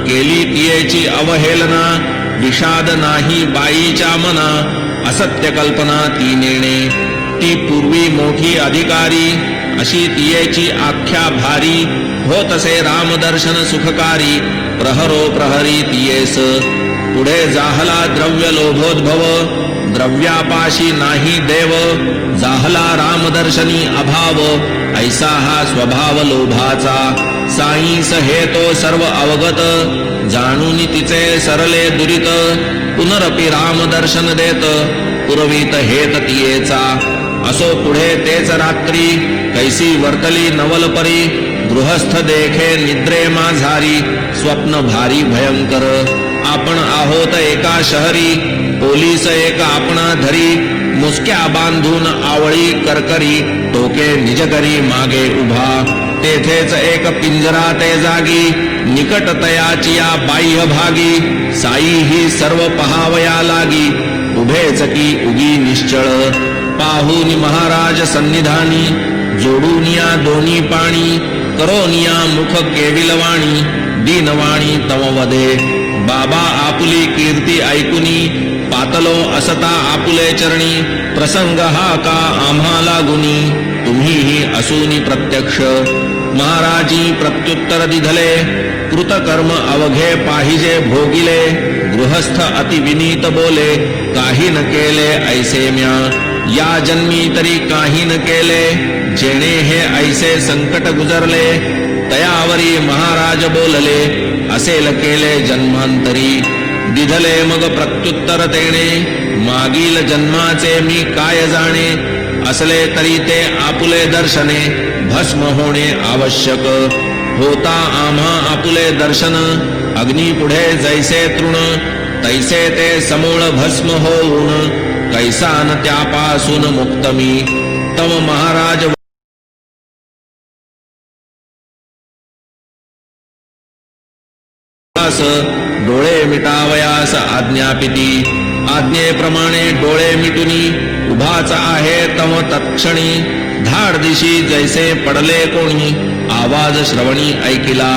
केली तियेची अवहेलना विषाद नाही बाईच्या मना असत्य कल्पना ती नेणे ती पूर्वी मोठी अधिकारी अशी तियेची आख्या भारी हो तसे रामदर्शन सुखकारी प्रहरो प्रहरी तियेस पुढे जाहला द्रव्य लोभोद्भव द्रव्यापाशी नाही देव जाहला रामदर्शनी अभाव ऐसा हा स्वभाव लोभाचा साईस हे तो सर्व अवगत जाणून तिचे सरले दुरित पुनरपि रामदर्शन देत पुरवीत हेत तियेचा असो पुढे तेच रात्री कैसी वर्तली नवलपरी गृहस्थ देखे निद्रे माझारी स्वप्न भारी भयंकर आपण आहोत एका शहरी पोलीस एक आपणा धरी मुसक्या बांधून आवळी करकरी टोके निजकरी मागे उभा तेथेच एक पिंजरा ते जागी निकट तयाची या बाह्य भागी साई ही सर्व पहावया लागी उभेच की उगी निश्चळ पाहून महाराज सन्निधानी जोडूनिया दोन्ही पाणी करोनिया मुख केविलवाणी दीनवाणी तमवदे बाबा आपुली कीर्ती ऐकुनी पातलो असता आपुले चरणी प्रसंग हा का आम्हाला गुणी तुम्हीही असूनी प्रत्यक्ष महाराजी प्रत्युत्तर दिधले कृतकर्म अवघे पाहिजे भोगिले गृहस्थ अति विनीत बोले काही न केले ऐसे म्या या जन्मी तरी काही न केले जेणे हे ऐसे संकट गुजरले तयावरी महाराज बोलले असेल केले जन्मांतरी दिधले मग प्रत्युत्तर तेणे मागील जन्माचे मी काय जाणे असले तरी ते आपुले दर्शने भस्म होणे आवश्यक होता आम्हा आपुले दर्शन अग्नी पुढे जैसे तृण तैसे ते समूळ भस्म होऊन कैसा न त्यापासून मुक्त मी तम महाराज डोळे मिटावयास आज्ञापिती आज्ञेप्रमाणे डोळे मिटुनी उभाच आहे तम तत्क्षणी धाड दिशी जैसे पडले कोणी आवाज श्रवणी ऐकिला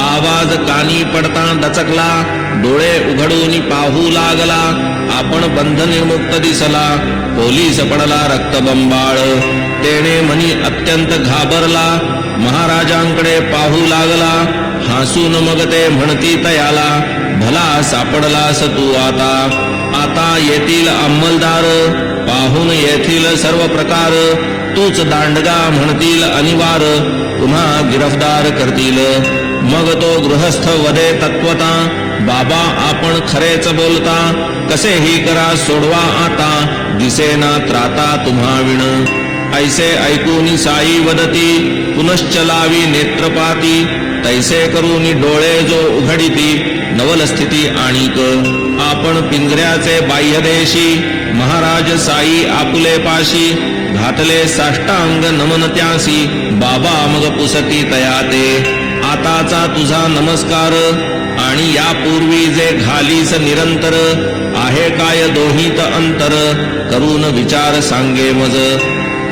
आवाज कानी पडता दचकला डोळे उघडून पाहू लागला आपण बंधनिर्मुक्त दिसला पोलीस पडला रक्तबंबाळ तेने मनी अत्यंत घाबरला महाराजांकडे पाहू लागला हसून मग ते म्हणती तयाला भला सापडलास तू आता आता येतील अंमलदार पाहून येथील सर्व प्रकार तूच दांडगा म्हणतील अनिवार पुन्हा गिरफ्तार करतील मग तो गृहस्थ वदे तत्वता बाबा आपण खरेच बोलता कसेही करा सोडवा आता दिसेना त्राता तुम्हा विण ऐसे ऐकूनी साई वदती पुनश्च लावी नेत्रपाती तैसे करूनी डोळे जो उघडिती नवल स्थिती आणिक आपण पिंजऱ्याचे बाह्यदेशी महाराज साई आपुले पाशी घातले साष्टांग नमन त्यासी बाबा मग पुसती तयाते आताचा तुझा नमस्कार आणि यापूर्वी जे घालीस निरंतर आहे काय दोहीत अंतर करून विचार सांगे मज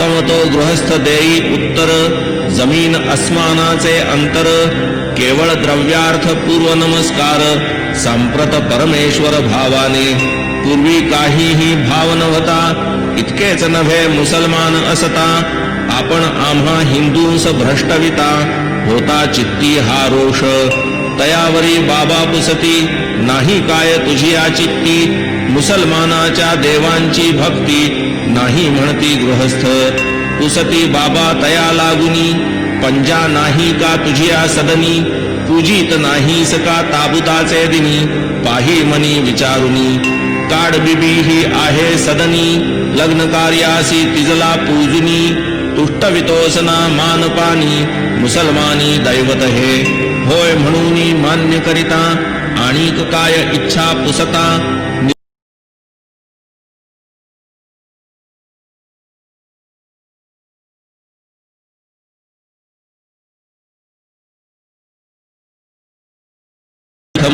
तम तो गृहस्थ देई उत्तर जमीन अस्मानाचे अंतर केवळ द्रव्यार्थ पूर्व नमस्कार संप्रत परमेश्वर भावाने पूर्वी काहीही भाव नव्हता इतकेच नव्हे मुसलमान असता आपण आम्हा हिंदूंस भ्रष्टविता होता चित्ती हा रोष तयावरी बाबा पुसती नाही काय तुझी या चित्ती मुसलमानाच्या देवांची भक्ती नाही म्हणती गृहस्थ पुसती बाबा तया लागुनी पंजा नाही का तुझी या सदनी पूजित नाहीस का ताबुताचे दिनी पाही मनी विचारुनी काड बिबी ही आहे सदनी लग्न कार्यासी तिजला पूजुनी तुष्टवितोसना मानपानी मुसलमानी दैवत हे होय म्हणूनी मान्य करिता आणिक काय इच्छा पुसता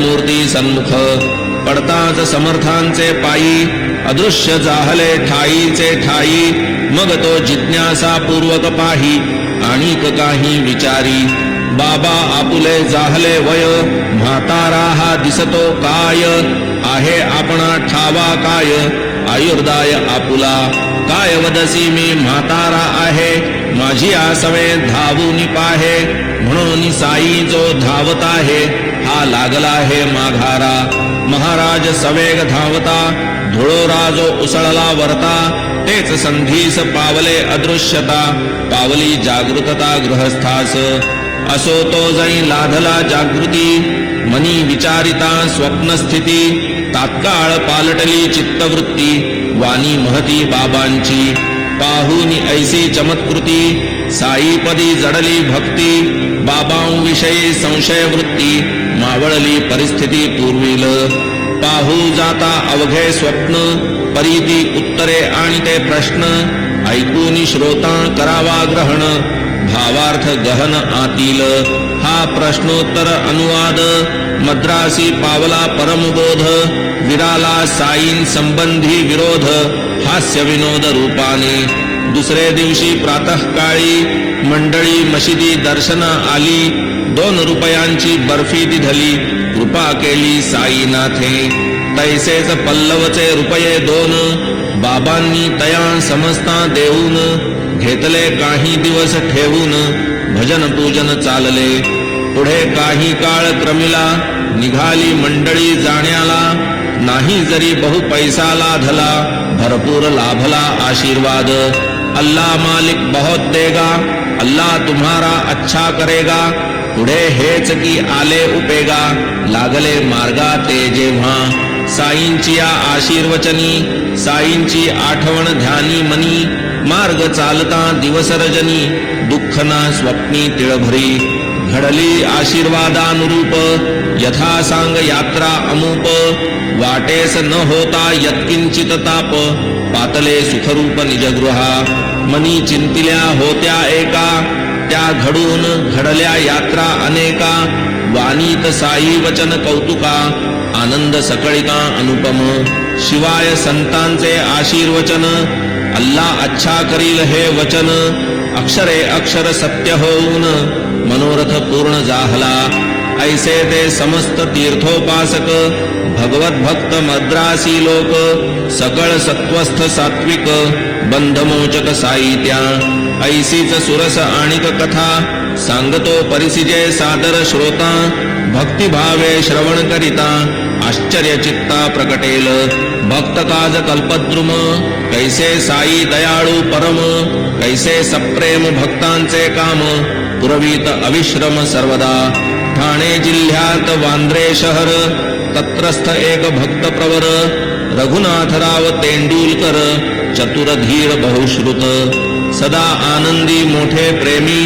मूर्ती सन्मुख पडताच समर्थांचे पायी अदृश्य जाहले ठाईचे ठाई मग तो जिज्ञासा पूर्वक पाही आणिक काही विचारी बाबा आपुले जाहले वय म्हातारा हा दिसतो काय आहे आपणा ठावा काय आयुर्दाय आपुला काय वदसी मी म्हातारा आहे माझी आसवे धावून पाहे म्हणून साई जो धावत आहे हा लागला हे माघारा महाराज सवेग धावता धुळोरा जो उसळला वरता तेच संधीस पावले अदृश्यता पावली जागृतता गृहस्थास असो तो जै लाधला जागृती मनी विचारिता स्वप्नस्थिती तात्काळ पालटली चित्तवृत्ती वाणी महती बाबांची पाहुनी ऐसी चमत्कृती साईपदी जडली भक्ती बाबांविषयी संशय वृत्ती मावळली परिस्थिती पूर्वील पाहू जाता अवघे स्वप्न परीती उत्तरे आणि ते प्रश्न ऐकूनी श्रोता करावा ग्रहण भावार्थ गहन आतील हा प्रश्नोत्तर अनुवाद मद्रासी पावला परमबोध विराला साईं संबंधी विरोध हास्य विनोद रूपाने दुसरे दिवशी प्रातःकाळी मंडळी मशिदी दर्शन आली 2 रुपयांची बर्फी दिधली कृपा केली साईनाथे तैसेच पल्लवचे रुपये 2 बाबांनी तया समजता देऊन घेतले काही दिवस ठेवून भजन पूजन चालले पुढे काही काळ क्रमिला निघाली मंडळी जाण्याला नाही जरी बहु पैसा लाधला भरपूर लाभला आशीर्वाद अल्लाह मालिक बहुत देगा अल्लाह तुम्हारा अच्छा करेगा पुढे हेच की आले उपेगा लागले मार्गा ते जेव्हा साईंची या आशीर्वचनी साईंची आठवण ध्यानी मनी मार्ग चालता दिवस रजनी दुःख ना स्वप्नी तिळभरी घडली आशीर्वादानुरूप यथा सांग यात्रा अमूप वाटेस न होता यत्किंचित ताप पातले सुखरूप निजगृहा मनी चिंतिल्या होत्या एका त्या घडून घडल्या यात्रा अनेका वाणीत साई वचन कौतुका आनंद सकळिका अनुपम शिवाय संतांचे आशीर्वचन अल्लाह अच्छा करील हे वचन अक्षरे अक्षर सत्य होऊन मनोरथ पूर्ण जाहला ऐसे ते समस्त तीर्थोपासक भगवत भक्त मद्रासी लोक सकळ सत्वस्थ सात्विक बंधमोचक साई त्या ऐसीच सुरस आणिक कथा सांगतो परिसिजे सादर श्रोता भक्तिभावे श्रवण करिता आश्चर्य चित्ता प्रकटेल भक्त काज कल्पद्रुम कैसे साई दयाळू परम कैसे सप्रेम भक्तांचे काम पुरवीत अविश्रम सर्वदा ठाणे जिल्ह्यात वांद्रे शहर तत्रस्थ एक भक्त प्रवर रघुनाथराव तेंडुलकर चतुर धीर बहुश्रुत सदा आनंदी मोठे प्रेमी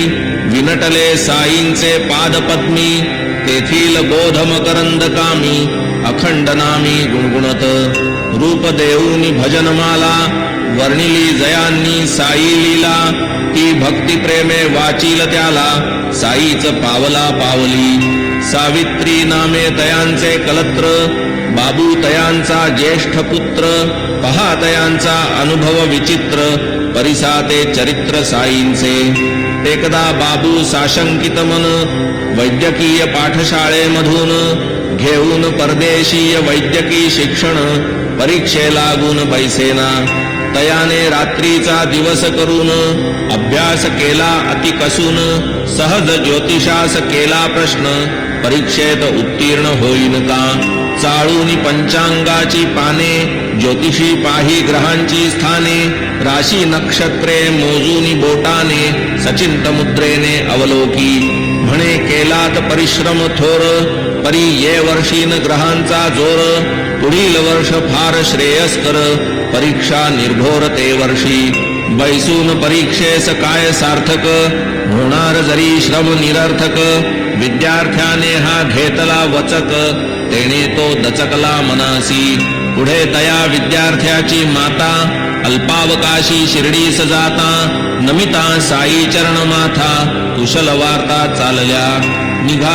विनटले साईंचे पादपद्मी तेथील बोध मकरंद कामी अखंड नामी गुणगुणत रूप देऊनी भजनमाला वर्णिली जयांनी साई लीला ती भक्ती प्रेमे वाचील त्याला साईच पावला पावली सावित्री नामे तयांचे कलत्र बाबू तयांचा ज्येष्ठ पुत्र पहा तयांचा अनुभव विचित्र परिसाते चरित्र साईंचे एकदा बाबू साशंकित मन वैद्यकीय पाठशाळेमधून घेऊन परदेशीय वैद्यकीय शिक्षण परीक्षे लागून बैसेना तयाने रात्रीचा दिवस करून अभ्यास केला अति कसून सहज ज्योतिषास केला प्रश्न परीक्षेत उत्तीर्ण होईन का चाळूनी पंचांगाची पाने ज्योतिषी पाही ग्रहांची स्थाने राशी नक्षत्रे मोजूनी बोटाने सचिंत मुद्रेने अवलोकी म्हणे केलात परिश्रम थोर परी ये वर्षीन ग्रहांचा जोर पुढील वर्ष फार श्रेयस्कर परीक्षा निर्घोर ते वर्षी बैसून परीक्षेस काय सार्थक होणार जरी श्रम निरर्थक विद्यार्थ्याने हा घेतला वचक तेने तो दचकला मनासी पुढे तया विद्यार्थ्याची माता अल्पावकाशी शिर्डीस जाता नमिता साई चरण माथा कुशल वार्ता चालल्या निघा